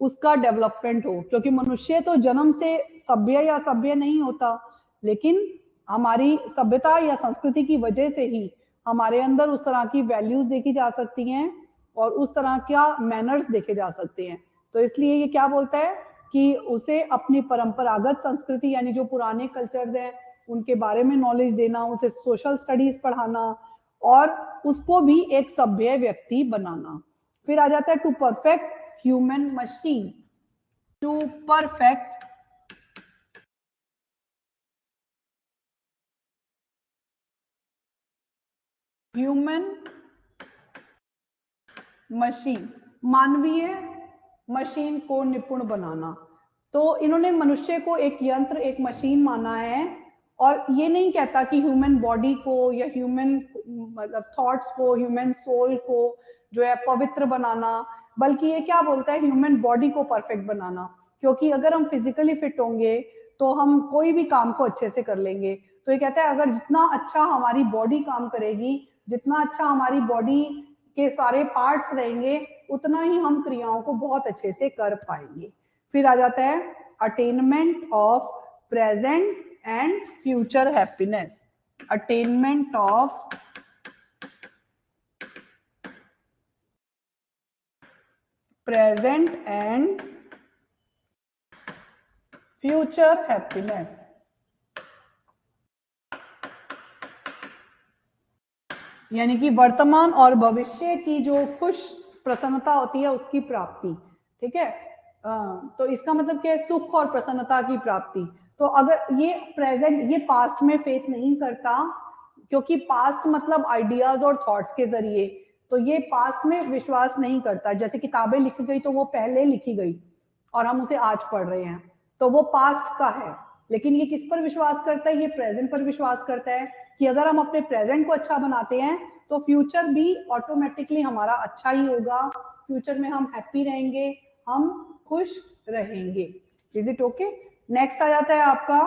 Speaker 1: उसका डेवलपमेंट हो, क्योंकि मनुष्य तो जन्म से सभ्य या सभ्य नहीं होता, लेकिन हमारी सभ्यता या संस्कृति की वजह से ही हमारे अंदर उस तरह की वैल्यूज देखी जा सकती हैं और उस तरह का मैनर्स देखे जा सकते हैं। तो इसलिए ये क्या बोलता है कि उसे अपनी परंपरागत संस्कृति यानी जो पुराने कल्चर्स हैं उनके बारे में नॉलेज देना, उसे सोशल स्टडीज पढ़ाना और उसको भी एक सभ्य व्यक्ति बनाना। फिर आ जाता है to perfect human machine, to perfect human machine, मानवीय मशीन को निपुण बनाना। तो इन्होंने मनुष्य को एक यंत्र, एक मशीन माना है और ये नहीं कहता कि ह्यूमन बॉडी को या ह्यूमन मतलब थॉट्स को, ह्यूमन सोल को जो है पवित्र बनाना, बल्कि ये क्या बोलता है, ह्यूमन बॉडी को परफेक्ट बनाना। क्योंकि अगर हम फिजिकली फिट होंगे तो हम कोई भी काम को अच्छे से कर लेंगे। तो ये कहता है अगर जितना अच्छा हमारी बॉडी काम करेगी, जितना अच्छा हमारी बॉडी के सारे पार्ट्स रहेंगे, उतना ही हम क्रियाओं को बहुत अच्छे से कर पाएंगे। फिर आ जाता है attainment of present and future happiness, attainment of present and future happiness. यानी कि वर्तमान और भविष्य की जो खुश प्रसन्नता होती है उसकी प्राप्ति। ठीक है, तो इसका मतलब क्या है, सुख और प्रसन्नता की प्राप्ति। तो अगर ये प्रेजेंट, ये पास्ट में फेथ नहीं करता, क्योंकि पास्ट मतलब आइडियाज और थॉट्स के जरिए, तो ये पास्ट में विश्वास नहीं करता। जैसे किताबें लिखी गई तो वो पहले लिखी गई और हम उसे आज पढ़ रहे हैं, तो वो पास्ट का है। लेकिन ये किस पर विश्वास करता है, ये प्रेजेंट पर विश्वास करता है कि अगर हम अपने प्रेजेंट को अच्छा बनाते हैं तो फ्यूचर भी ऑटोमेटिकली हमारा अच्छा ही होगा, फ्यूचर में हम हैप्पी रहेंगे, हम खुश रहेंगे। Is it okay? नेक्स्ट आ जाता है आपका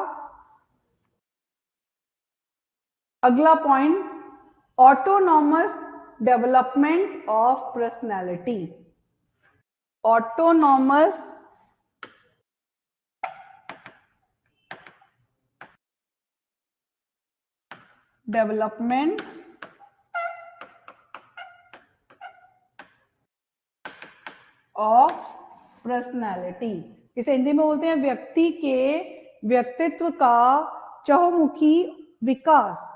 Speaker 1: अगला point, autonomous development of personality. Autonomous development of personality, इसे हिंदी में बोलते हैं व्यक्ति के व्यक्तित्व का चहुमुखी विकास।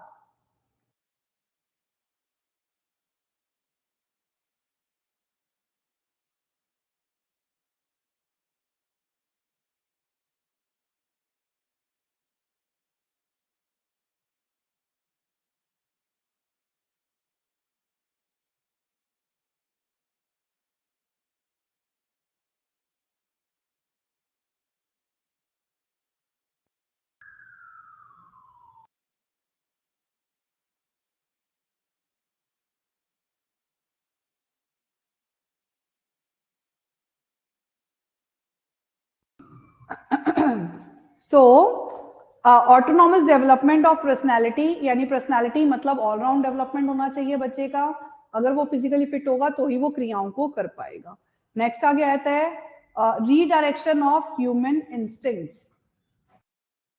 Speaker 1: सो ऑटोनॉमस डेवलपमेंट ऑफ पर्सनैलिटी, यानी पर्सनैलिटी मतलब ऑलराउंड डेवलपमेंट होना चाहिए बच्चे का। अगर वो फिजिकली फिट होगा तो ही वो क्रियाओं को कर पाएगा। नेक्स्ट आगे आता है redirection of human instincts,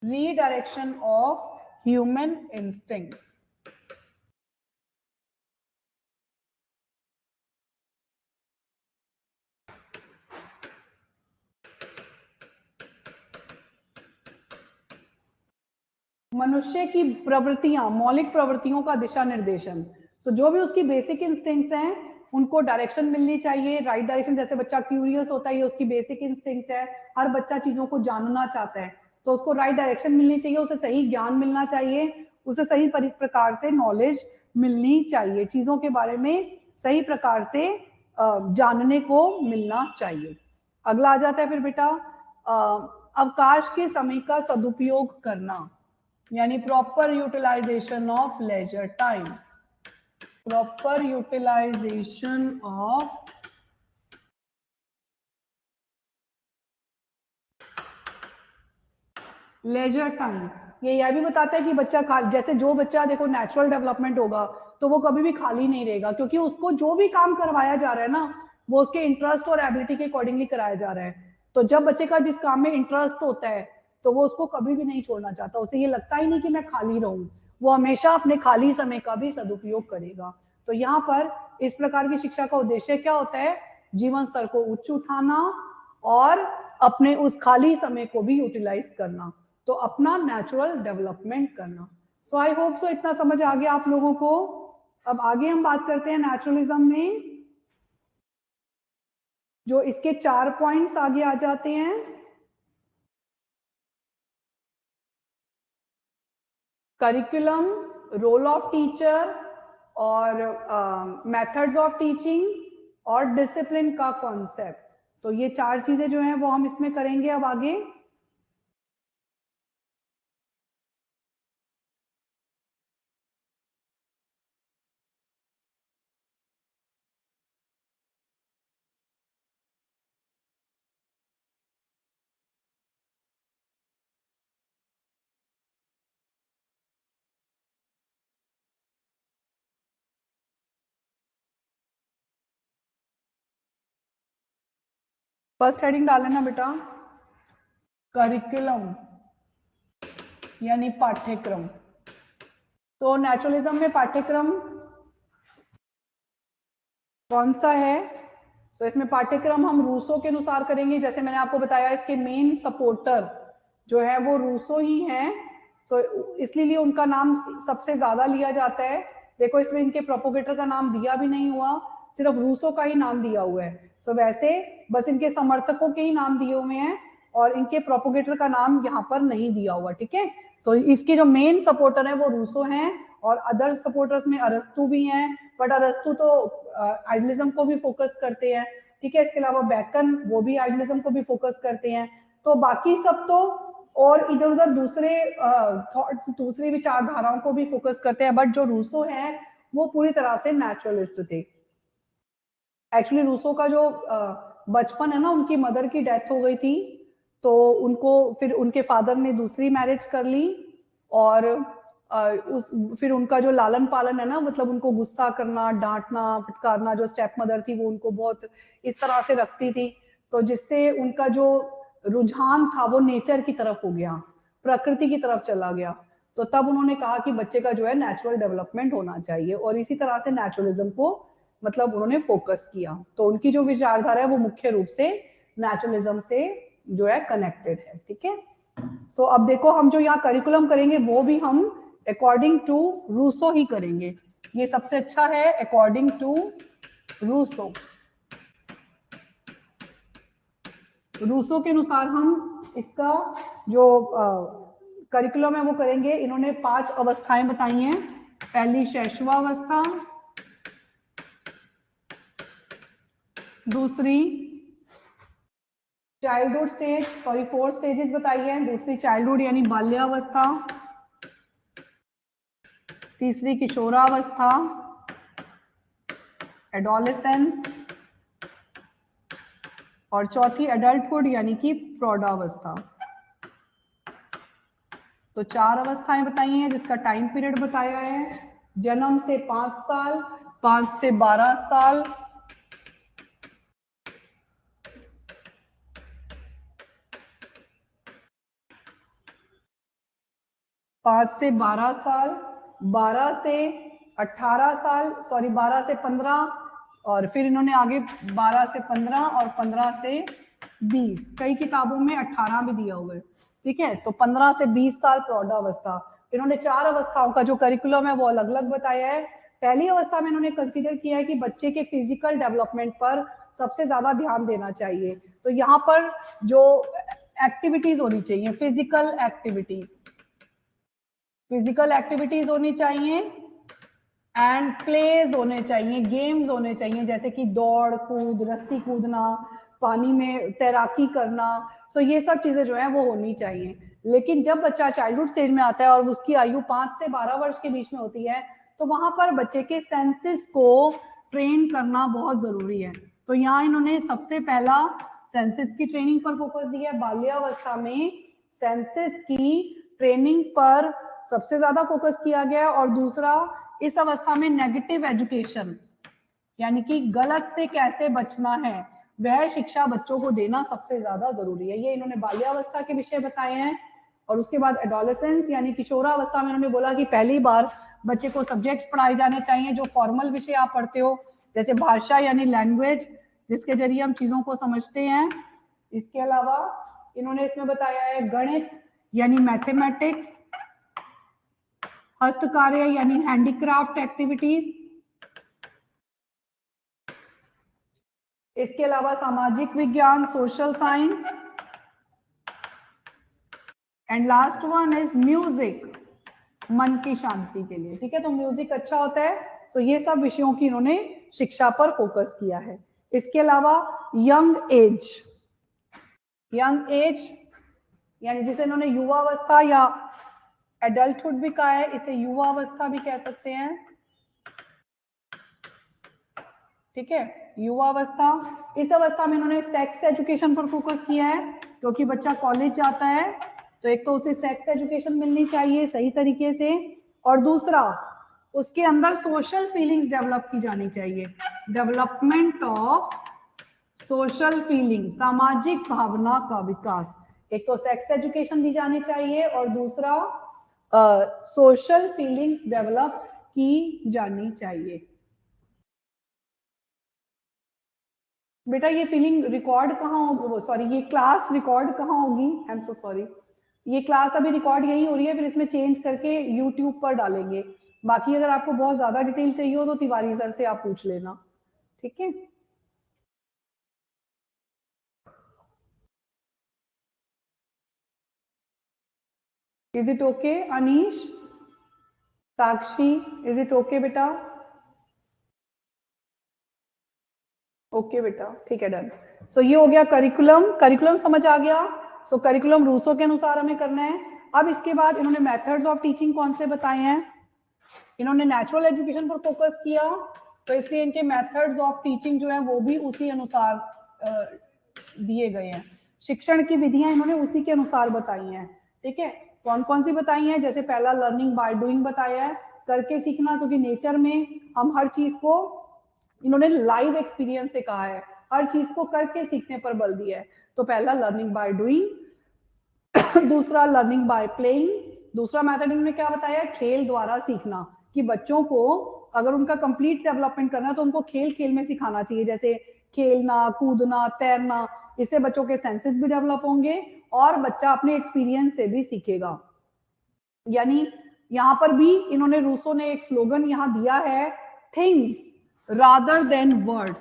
Speaker 1: redirection of human instincts. मनुष्य की प्रवृत्तियां, मौलिक प्रवृत्तियों का दिशा निर्देशन। सो जो भी उसकी बेसिक इंस्टिंक्ट्स हैं उनको डायरेक्शन मिलनी चाहिए, राइट डायरेक्शन। जैसे बच्चा क्यूरियस होता है, ये उसकी बेसिक इंस्टिंक्ट है, हर बच्चा चीजों को जानना चाहता है, तो उसको राइट डायरेक्शन मिलनी चाहिए, उसे सही ज्ञान मिलना चाहिए, उसे सही प्रकार से नॉलेज मिलनी चाहिए, चीजों के बारे में सही प्रकार से जानने को मिलना चाहिए। अगला आ जाता है फिर बेटा अवकाश के समय का सदुपयोग करना, यानी proper utilisation of leisure time, proper utilisation of leisure time. ये यह भी बताता है कि बच्चा जैसे जो बच्चा देखो नेचुरल डेवलपमेंट होगा तो वो कभी भी खाली नहीं रहेगा, क्योंकि उसको जो भी काम करवाया जा रहा है ना, वो उसके इंटरेस्ट और एबिलिटी के अकॉर्डिंगली कराया जा रहा है। तो जब बच्चे का जिस काम में इंटरेस्ट होता है तो वो उसको कभी भी नहीं छोड़ना चाहता, उसे ये लगता ही नहीं कि मैं खाली रहूं, वो हमेशा अपने खाली समय का भी सदुपयोग करेगा। तो यहाँ पर इस प्रकार की शिक्षा का उद्देश्य क्या होता है? जीवन स्तर को उच्च उठाना और अपने उस खाली समय को भी यूटिलाइज करना, तो अपना नेचुरल डेवलपमेंट करना। सो आई होप सो इतना समझ आ गया आप लोगों को। अब आगे हम बात करते हैं नेचुरलिज्म में, जो इसके 4 पॉइंट्स आगे आ जाते हैं। करिकुलम, रोल ऑफ टीचर और मेथड्स ऑफ टीचिंग और डिसिप्लिन का कॉन्सेप्ट। तो ये 4 चीजें जो हैं वो हम इसमें करेंगे अब आगे। फर्स्ट हेडिंग डाल लेना बेटा, करिकुलम यानी पाठ्यक्रम। तो नेचुरलिज्म में पाठ्यक्रम कौन सा है? सो इसमें पाठ्यक्रम हम रूसो के अनुसार करेंगे। जैसे मैंने आपको बताया, इसके मेन सपोर्टर जो है वो रूसो ही हैं। सो इसलिए उनका नाम सबसे ज्यादा लिया जाता है। देखो इसमें इनके प्रोपोगेटर का नाम दिया भी नहीं हुआ, सिर्फ रूसो का ही नाम दिया हुआ है। सो वैसे बस इनके समर्थकों के ही नाम दिए हुए हैं और इनके प्रोपोगेटर का नाम यहाँ पर नहीं दिया हुआ, ठीक है। तो इसके जो मेन सपोर्टर है वो रूसो हैं और अदर सपोर्टर्स में अरस्तु भी हैं, बट अरस्तु तो आइडियलिज्म को भी फोकस करते हैं, ठीक है। इसके अलावा बैकन, वो भी आइडियलिज्म को भी फोकस करते हैं। तो बाकी सब तो और इधर उधर दूसरे थॉट्स, दूसरी विचारधाराओं को भी फोकस करते हैं, बट जो रूसो है वो पूरी तरह से नेचुरलिस्ट थे। एक्चुअली रूसो का जो बचपन है ना, उनकी मदर की डेथ हो गई थी, तो उनको फिर उनके फादर ने दूसरी मैरिज कर ली और फिर उनका जो लालन पालन है ना, मतलब उनको गुस्सा करना, डांटना, फटकारना, जो स्टेप मदर थी वो उनको बहुत इस तरह से रखती थी, तो जिससे उनका जो रुझान था वो नेचर की तरफ हो गया, प्रकृति की तरफ चला गया। तो तब उन्होंने कहा कि बच्चे का जो है नेचुरल डेवलपमेंट होना चाहिए, और इसी तरह से नेचुरलिज्म को मतलब उन्होंने फोकस किया। तो उनकी जो विचारधारा है वो मुख्य रूप से नेचुरलिज्म से जो है कनेक्टेड है, ठीक है। सो अब देखो, हम जो यहाँ करिकुलम करेंगे वो भी हम अकॉर्डिंग टू रूसो ही करेंगे। ये सबसे अच्छा है, अकॉर्डिंग टू रूसो। रूसो के अनुसार हम इसका जो करिकुलम है वो करेंगे। इन्होंने 5 अवस्थाएं बताई हैं। पहली शैशवावस्था, दूसरी चाइल्डहुड स्टेज, सॉरी 4 स्टेजेस बताई है। दूसरी चाइल्डहुड यानी बाल्यावस्था, तीसरी किशोरावस्था, एडोलेसेंस, और चौथी एडल्टहुड यानी कि प्रौढ़ावस्था। तो 4 अवस्थाएं बताई हैं जिसका टाइम पीरियड बताया है। जन्म से 5 साल, 5 से 12 साल, 5 से 12 साल, 12 से 18 साल, सॉरी 12 से 15, और फिर इन्होंने आगे 12 से 15 और 15 से 20, कई किताबों में 18 भी दिया हुआ है, ठीक है। तो 15 से 20 साल प्रौढ़ावस्था। इन्होंने 4 अवस्थाओं का जो करिकुलम है वो अलग अलग बताया है। पहली अवस्था में इन्होंने कंसीडर किया है कि बच्चे के फिजिकल डेवलपमेंट पर सबसे ज्यादा ध्यान देना चाहिए। तो यहाँ पर जो एक्टिविटीज होनी चाहिए, फिजिकल एक्टिविटीज होनी चाहिए एंड प्लेज होने चाहिए, गेम्स होने चाहिए, जैसे कि दौड़ कूद, रस्सी कूदना, पानी में तैराकी करना। सो ये सब चीजें जो है वो होनी चाहिए। लेकिन जब बच्चा चाइल्डहुड स्टेज में आता है और उसकी आयु 5 से 12 वर्ष के बीच में होती है, तो वहां पर बच्चे के सेंसेस को ट्रेन करना बहुत जरूरी है। तो यहाँ इन्होंने सबसे पहला सेंसेस की ट्रेनिंग पर फोकस दिया है। बाल्यावस्था में सेंसेस की ट्रेनिंग पर सबसे ज्यादा फोकस किया गया है। और दूसरा, इस अवस्था में नेगेटिव एजुकेशन, यानी कि गलत से कैसे बचना है, वह शिक्षा बच्चों को देना सबसे ज्यादा जरूरी है। ये इन्होंने बाल्यावस्था के विषय बताए हैं। और उसके बाद एडोलेसेंस यानी किशोरावस्था में इन्होंने बोला कि पहली बार बच्चे को सब्जेक्ट्स पढ़ाए जाने चाहिए जो फॉर्मल विषय आप पढ़ते हो, जैसे भाषा यानी लैंग्वेज, जिसके जरिए हम चीजों को समझते हैं। इसके अलावा इन्होंने इसमें बताया है गणित यानी मैथमेटिक्स, हस्तकार्य यानी हैंडीक्राफ्ट एक्टिविटीज, इसके अलावा सामाजिक विज्ञान social science, and last one is music, मन की शांति के लिए। ठीक है, तो म्यूजिक अच्छा होता है। तो ये सब विषयों की इन्होंने शिक्षा पर फोकस किया है। इसके अलावा यंग एज, यंग एज यानी जिसे इन्होंने युवावस्था या एडल्टहुड भी कहा है, इसे युवावस्था भी कह सकते हैं। ठीक है, युवावस्था, इस अवस्था में इन्होंने सेक्स एजुकेशन पर फोकस किया है, क्योंकि बच्चा कॉलेज जाता है तो एक तो उसे सेक्स एजुकेशन मिलनी चाहिए सही तरीके से, और दूसरा उसके अंदर सोशल फीलिंग्स डेवलप की जानी चाहिए, डेवलपमेंट ऑफ सोशल फीलिंग, सामाजिक भावना का विकास। एक तो सेक्स एजुकेशन दी जानी चाहिए और दूसरा सोशल फीलिंग्स डेवलप की जानी चाहिए। बेटा ये फीलिंग रिकॉर्ड कहाँ होगी, सॉरी ये क्लास रिकॉर्ड कहाँ होगी, आई एम सो सॉरी, ये क्लास अभी रिकॉर्ड यही हो रही है, फिर इसमें चेंज करके यूट्यूब पर डालेंगे। बाकी अगर आपको बहुत ज्यादा डिटेल चाहिए हो तो तिवारी सर से आप पूछ लेना। ठीक है, is it okay Anish, Sakshi, is it okay बेटा? ओके बेटा, ठीक है, डन। सो ये हो गया करिकुलम, करिकुलम समझ आ गया। सो करिकुलम रूसो के अनुसार हमें करना है। अब इसके बाद इन्होंने मेथड्स ऑफ टीचिंग कौन से बताए हैं, इन्होंने नेचुरल एजुकेशन पर फोकस किया, तो इसलिए इनके मेथड्स ऑफ टीचिंग जो है वो भी उसी अनुसार दिए गए हैं। शिक्षण की विधियां इन्होंने उसी के अनुसार बताई हैं। ठीक है, कौन कौन सी बताई हैं, जैसे पहला लर्निंग बाय डूइंग बताया है, करके सीखना, क्योंकि नेचर में हम हर चीज को, इन्होंने लाइव एक्सपीरियंस से कहा है, हर चीज को करके सीखने पर बल दिया है। तो पहला लर्निंग बाय डूइंग, दूसरा लर्निंग बाय प्लेइंग, दूसरा मेथड इन्होंने क्या बताया, खेल द्वारा सीखना, कि बच्चों को अगर उनका कंप्लीट डेवलपमेंट करना है तो उनको खेल खेल में सिखाना चाहिए, जैसे खेलना, कूदना, तैरना, इससे बच्चों के सेंसेस भी डेवलप होंगे और बच्चा अपने एक्सपीरियंस से भी सीखेगा। यानी यहाँ पर भी इन्होंने, रूसो ने एक स्लोगन यहाँ दिया है, things rather than words,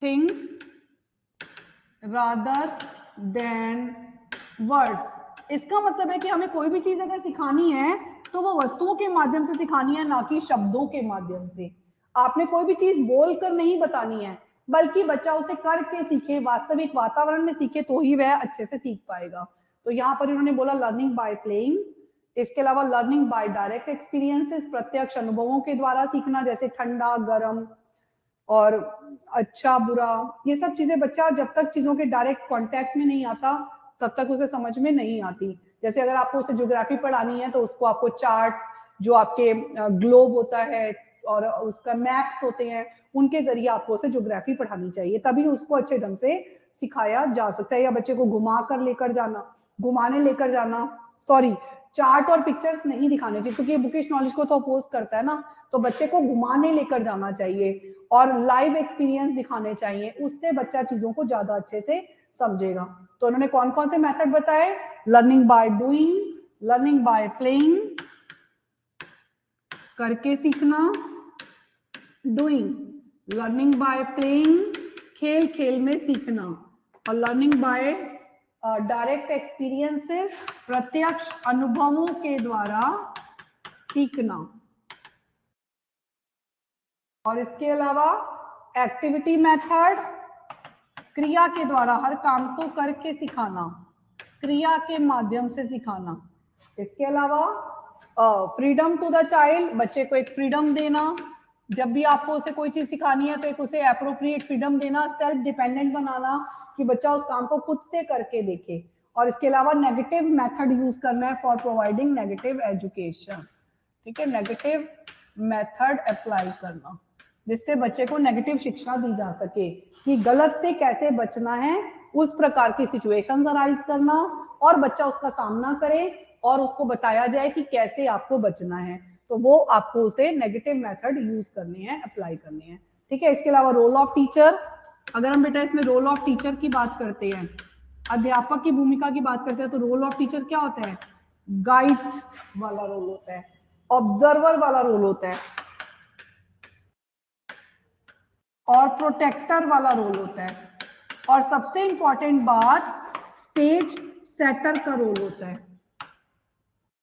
Speaker 1: things rather than words। इसका मतलब है कि हमें कोई भी चीज अगर सिखानी है तो वो वस्तुओं के माध्यम से सिखानी है, ना कि शब्दों के माध्यम से। आपने कोई भी चीज बोलकर नहीं बतानी है, बल्कि बच्चा उसे करके सीखे, वास्तविक वातावरण में सीखे, तो ही वह अच्छे से सीख पाएगा। तो यहाँ पर इन्होंने बोला लर्निंग बाय प्लेइंग। इसके अलावा लर्निंग बाय डायरेक्ट एक्सपीरियंसेस, प्रत्यक्ष अनुभवों के द्वारा सीखना, जैसे ठंडा गर्म और अच्छा बुरा, ये सब चीजें बच्चा जब तक चीजों के डायरेक्ट कांटेक्ट में नहीं आता तब तक उसे समझ में नहीं आती। जैसे अगर आपको उसे ज्योग्राफी पढ़ानी है तो उसको आपको चार्ट, जो आपके ग्लोब होता है और उसका मैप होते हैं, उनके जरिए आपको उसे ज्योग्राफी पढ़ानी चाहिए, तभी उसको अच्छे ढंग से सिखाया जा सकता है। या बच्चे को घुमाने लेकर जाना, सॉरी, चार्ट और पिक्चर्स नहीं दिखाने चाहिए, क्योंकि बुकिश नॉलेज को तो अपोज करता है ना, तो बच्चे को घुमाने लेकर जाना चाहिए और लाइव एक्सपीरियंस दिखाने चाहिए, उससे बच्चा चीजों को ज्यादा अच्छे से समझेगा। तो उन्होंने कौन कौन से मेथड बताए, learning by doing, learning by playing, करके सीखना, डूइंग, लर्निंग बाय प्लेइंग, खेल खेल में सीखना, और लर्निंग बाय डायरेक्ट एक्सपीरियंसेस, प्रत्यक्ष अनुभवों के द्वारा सीखना। और इसके अलावा एक्टिविटी मेथड, क्रिया के द्वारा हर काम को करके सिखाना, क्रिया के माध्यम से सिखाना। इसके अलावा फ्रीडम टू द चाइल्ड, बच्चे को एक फ्रीडम देना, जब भी आपको उसे कोई चीज सिखानी है तो एक उसे एप्रोप्रिएट फ्रीडम देना, सेल्फ डिपेंडेंट बनाना, कि बच्चा उस काम को खुद से करके देखे। और इसके अलावा नेगेटिव मेथड यूज करना है फॉर प्रोवाइडिंग नेगेटिव एजुकेशन। ठीक है, नेगेटिव मेथड अप्लाई करना। जिससे बच्चे को नेगेटिव शिक्षा दी जा सके कि गलत से कैसे बचना है, उस प्रकार की सिचुएशंस अराइज करना और बच्चा उसका सामना करे और उसको बताया जाए कि कैसे आपको बचना है। तो वो आपको उसे नेगेटिव मेथड यूज करने हैं, अप्लाई करने हैं। ठीक है, इसके अलावा रोल ऑफ टीचर, अगर हम बेटा इसमें रोल ऑफ टीचर की बात करते हैं, अध्यापक की भूमिका की बात करते हैं, तो रोल ऑफ टीचर क्या होता है? गाइड वाला रोल होता है, ऑब्जर्वर वाला रोल होता है और प्रोटेक्टर वाला रोल होता है, और सबसे इंपॉर्टेंट बात स्टेज सेटर का रोल होता है।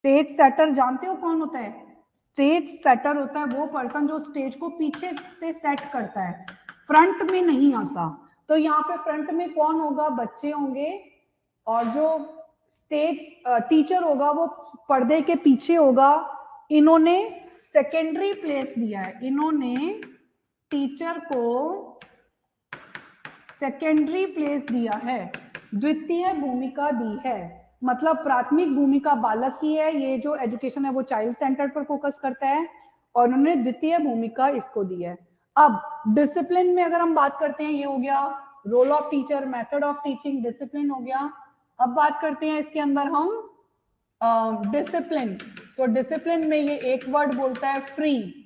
Speaker 1: स्टेज सेटर जानते हो कौन होता है? स्टेज सेटर होता है वो पर्सन जो स्टेज को पीछे से सेट करता है, फ्रंट में नहीं आता। तो यहाँ पे फ्रंट में कौन होगा? बच्चे होंगे, और जो स्टेज टीचर होगा वो पर्दे के पीछे होगा। इन्होंने सेकेंडरी प्लेस दिया है, इन्होंने टीचर को सेकेंडरी प्लेस दिया है, द्वितीय भूमिका दी है। मतलब प्राथमिक भूमिका बालक की है, ये जो एजुकेशन है वो चाइल्ड सेंटर पर फोकस करता है, और उन्होंने द्वितीय भूमिका इसको दी है। अब डिसिप्लिन में अगर हम बात करते हैं, ये हो गया role of teacher, method of teaching, discipline हो गया। अब बात करते हैं इसके अंदर हम डिसिप्लिन। सो डिसिप्लिन में ये एक वर्ड बोलता है फ्री।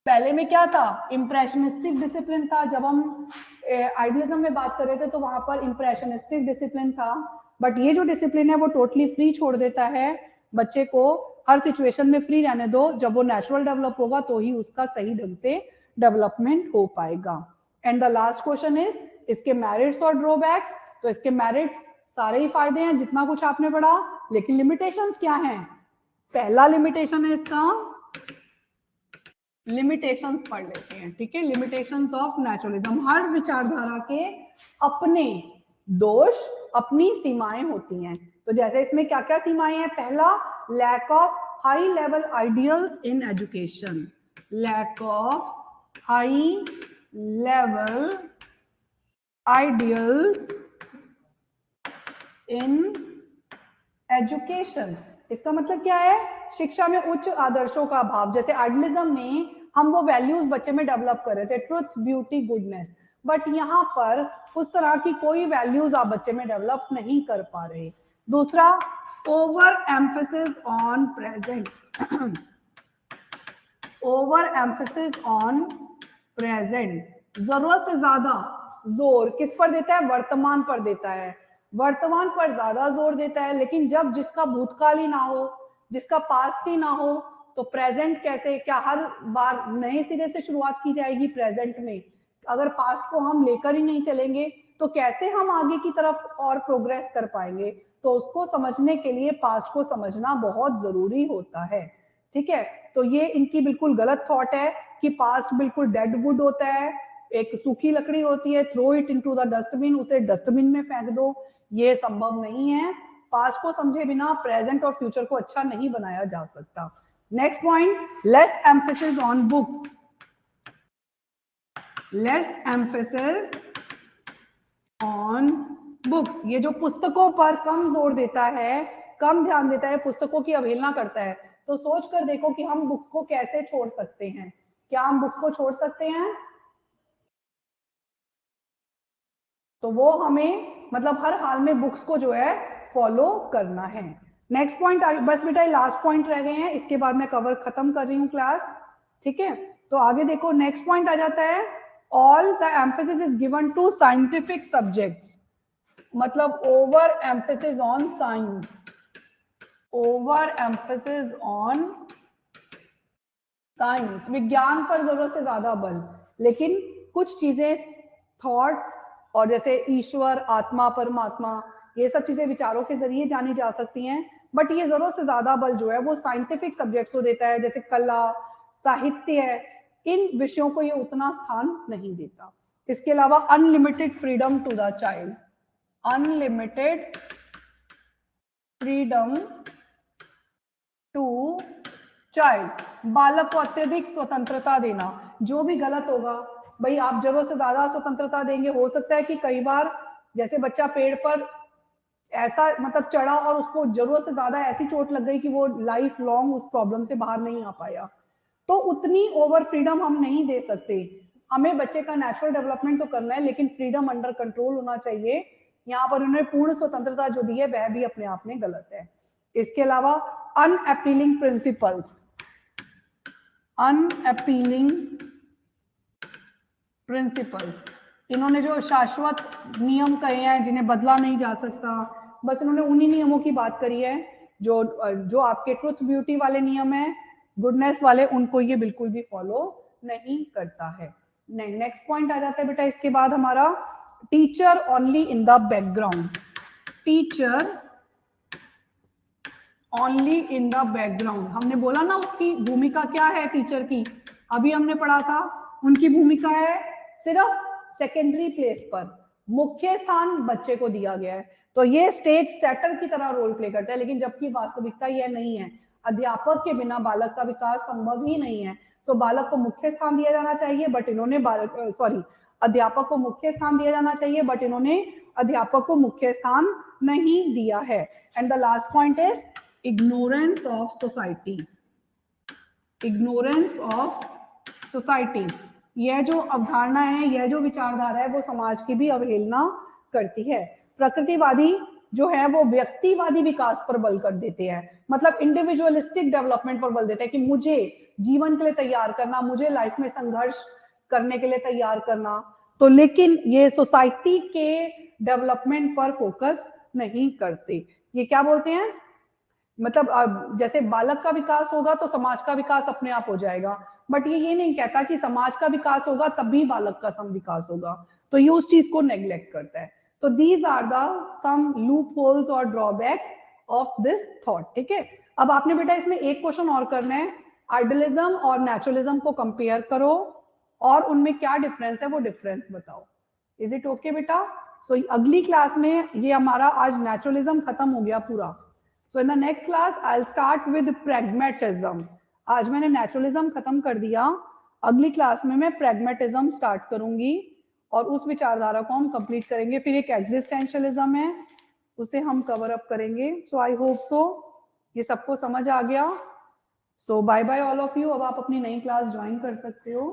Speaker 1: पहले में क्या था? इंप्रेशनिस्टिक डिसिप्लिन था। जब हम आइडियलिज्म में बात कर रहे थे तो वहां पर इंप्रेशनिस्टिक डिसिप्लिन था, बट ये जो डिसिप्लिन है वो टोटली फ्री छोड़ देता है। बच्चे को हर सिचुएशन में फ्री रहने दो, जब वो नेचुरल डेवलप होगा तो ही उसका सही ढंग से डेवलपमेंट हो पाएगा। And the last question is इसके मेरिट्स और ड्रॉबैक्स। तो इसके मेरिट्स सारे ही फायदे हैं जितना कुछ आपने पढ़ा, लेकिन लिमिटेशंस क्या हैं? पहला लिमिटेशन है इसका, लिमिटेशंस पढ़ लेते हैं। ठीक है, लिमिटेशंस ऑफ नेचुरलिज्म। हर विचारधारा के अपने दोष, अपनी सीमाएं होती हैं। तो जैसे इसमें क्या क्या सीमाएं हैं? पहला, lack of high level ideals in education, lack of high level ideals in education. इसका मतलब क्या है? शिक्षा में उच्च आदर्शों का अभाव। जैसे आइडियलिज्म में हम वो वैल्यूज बच्चे में डेवलप कर रहे थे, ट्रुथ, ब्यूटी, गुडनेस, बट यहाँ पर उस तरह की कोई वैल्यूज आप बच्चे में डेवलप नहीं कर पा रहे। दूसरा, over emphasis on present, over emphasis on present. जरूरत से ज्यादा जोर किस पर देता है? वर्तमान पर देता है, वर्तमान पर ज्यादा जोर देता है। लेकिन जब जिसका भूतकाल ही ना हो, जिसका पास्ट ही ना हो, तो प्रेजेंट कैसे? क्या हर बार नए सिरे से शुरुआत की जाएगी प्रेजेंट में? अगर पास्ट को हम लेकर ही नहीं चलेंगे तो कैसे हम आगे की तरफ और प्रोग्रेस कर पाएंगे? तो उसको समझने के लिए पास्ट को समझना बहुत जरूरी होता है। ठीक है, तो ये इनकी बिल्कुल गलत थॉट है कि पास्ट बिल्कुल डेड वुड होता है, एक सूखी लकड़ी होती है, throw it into the dustbin, उसे डस्टबिन में फेंक दो। ये संभव नहीं है। पास्ट को समझे बिना प्रेजेंट और फ्यूचर को अच्छा नहीं बनाया जा सकता। Next point, less emphasis on books, less emphasis on books. ये जो पुस्तकों पर कम जोर देता है, कम ध्यान देता है, पुस्तकों की अवहेलना करता है। तो सोच कर देखो कि हम बुक्स को कैसे छोड़ सकते हैं। क्या हम बुक्स को छोड़ सकते हैं? तो वो हमें मतलब हर हाल में बुक्स को जो है फॉलो करना है। नेक्स्ट पॉइंट, बस बेटा लास्ट पॉइंट रह गए हैं, इसके बाद मैं कवर खत्म कर रही हूँ क्लास। ठीक है, तो आगे देखो, नेक्स्ट पॉइंट आ जाता है, all the emphasis is given to scientific subjects. मतलब over emphasis on science, over emphasis on science, विज्ञान पर जरूरत से ज्यादा बल। लेकिन कुछ चीजें, थॉट्स और जैसे ईश्वर, आत्मा, परमात्मा, ये सब चीजें विचारों के जरिए जानी जा सकती हैं, बट ये जरूरत से ज्यादा बल जो है वो साइंटिफिक सब्जेक्ट्स को देता है, जैसे कला, साहित्य है। इन विषयों को ये उतना स्थान नहीं देता। इसके अलावा unlimited freedom to the child, unlimited freedom to child, बालक को अत्यधिक स्वतंत्रता देना। जो भी गलत होगा भाई, आप जरूरत से ज्यादा स्वतंत्रता देंगे, हो सकता है कि कई बार जैसे बच्चा पेड़ पर ऐसा मतलब चढ़ा और उसको जरूरत से ज्यादा ऐसी चोट लग गई कि वो लाइफ लॉन्ग उस प्रॉब्लम से बाहर नहीं आ पाया। तो उतनी ओवर फ्रीडम हम नहीं दे सकते। हमें बच्चे का नेचुरल डेवलपमेंट तो करना है, लेकिन फ्रीडम अंडर कंट्रोल होना चाहिए। यहाँ पर उन्होंने पूर्ण स्वतंत्रता जो दी है वह भी अपने आप में गलत है। इसके अलावा अनअपीलिंग प्रिंसिपल्स, अनअपीलिंग प्रिंसिपल्स, इन्होंने जो शाश्वत नियम कहे हैं जिन्हें बदला नहीं जा सकता, बस इन्होंने उन्हीं नियमों की बात करी है जो आपके ट्रुथ ब्यूटी वाले नियम है, गुडनेस वाले, उनको ये बिल्कुल भी फॉलो नहीं करता है। नेक्स्ट पॉइंट आ जाता है बेटा इसके बाद हमारा, teacher only in the background, teacher only in the background. हमने बोला ना उसकी भूमिका क्या है टीचर की, अभी हमने पढ़ा था, उनकी भूमिका है सिर्फ सेकेंडरी प्लेस पर, मुख्य स्थान बच्चे को दिया गया है। तो ये स्टेज सेटर की तरह रोल प्ले करता है, लेकिन जबकि वास्तविकता यह नहीं है। अध्यापक के बिना बालक का विकास संभव ही नहीं है। सो बालक को मुख्य स्थान दिया जाना चाहिए, बट इन्होंने अध्यापक को मुख्य स्थान दिया जाना चाहिए, बट इन्होंने अध्यापक को मुख्य स्थान नहीं दिया है। And the last point is ignorance of society, ignorance of society। यह जो अवधारणा है, यह जो विचारधारा है, वो समाज की भी अवहेलना करती है। प्रकृतिवादी जो है वो व्यक्तिवादी विकास पर बल कर देते हैं, मतलब इंडिविजुअलिस्टिक डेवलपमेंट पर बल देते हैं कि मुझे जीवन के लिए तैयार करना, मुझे लाइफ में संघर्ष करने के लिए तैयार करना। तो लेकिन ये सोसाइटी के डेवलपमेंट पर फोकस नहीं करते। ये क्या बोलते हैं, मतलब जैसे बालक का विकास होगा तो समाज का विकास अपने आप हो जाएगा, बट ये नहीं कहता कि समाज का विकास होगा तभी बालक का सम विकास होगा। तो ये उस चीज को नेग्लेक्ट करता है। तो these are the some loopholes और ड्रॉबैक्स ऑफ दिस थॉट। ठीक है, अब आपने बेटा इसमें एक क्वेश्चन और करना है, आइडियलिज्म और नेचुरलिज्म को कंपेयर करो और उनमें क्या डिफरेंस है वो डिफरेंस बताओ। इज इट ओके बेटा? सो अगली क्लास में ये हमारा आज नेचुरलिज्म खत्म हो गया पूरा। So in the next class I'll start with pragmatism। आज मैंने नेचुरलिज्म खत्म कर दिया, अगली क्लास में मैं pragmatism स्टार्ट करूंगी और उस विचारधारा को हम कंप्लीट करेंगे। फिर एक एग्जिस्टेंशियलिज्म है, उसे हम कवर अप करेंगे। सो आई होप सो ये सबको समझ आ गया। So bye bye all of you. अब आप अपनी नई क्लास ज्वाइन कर सकते हो।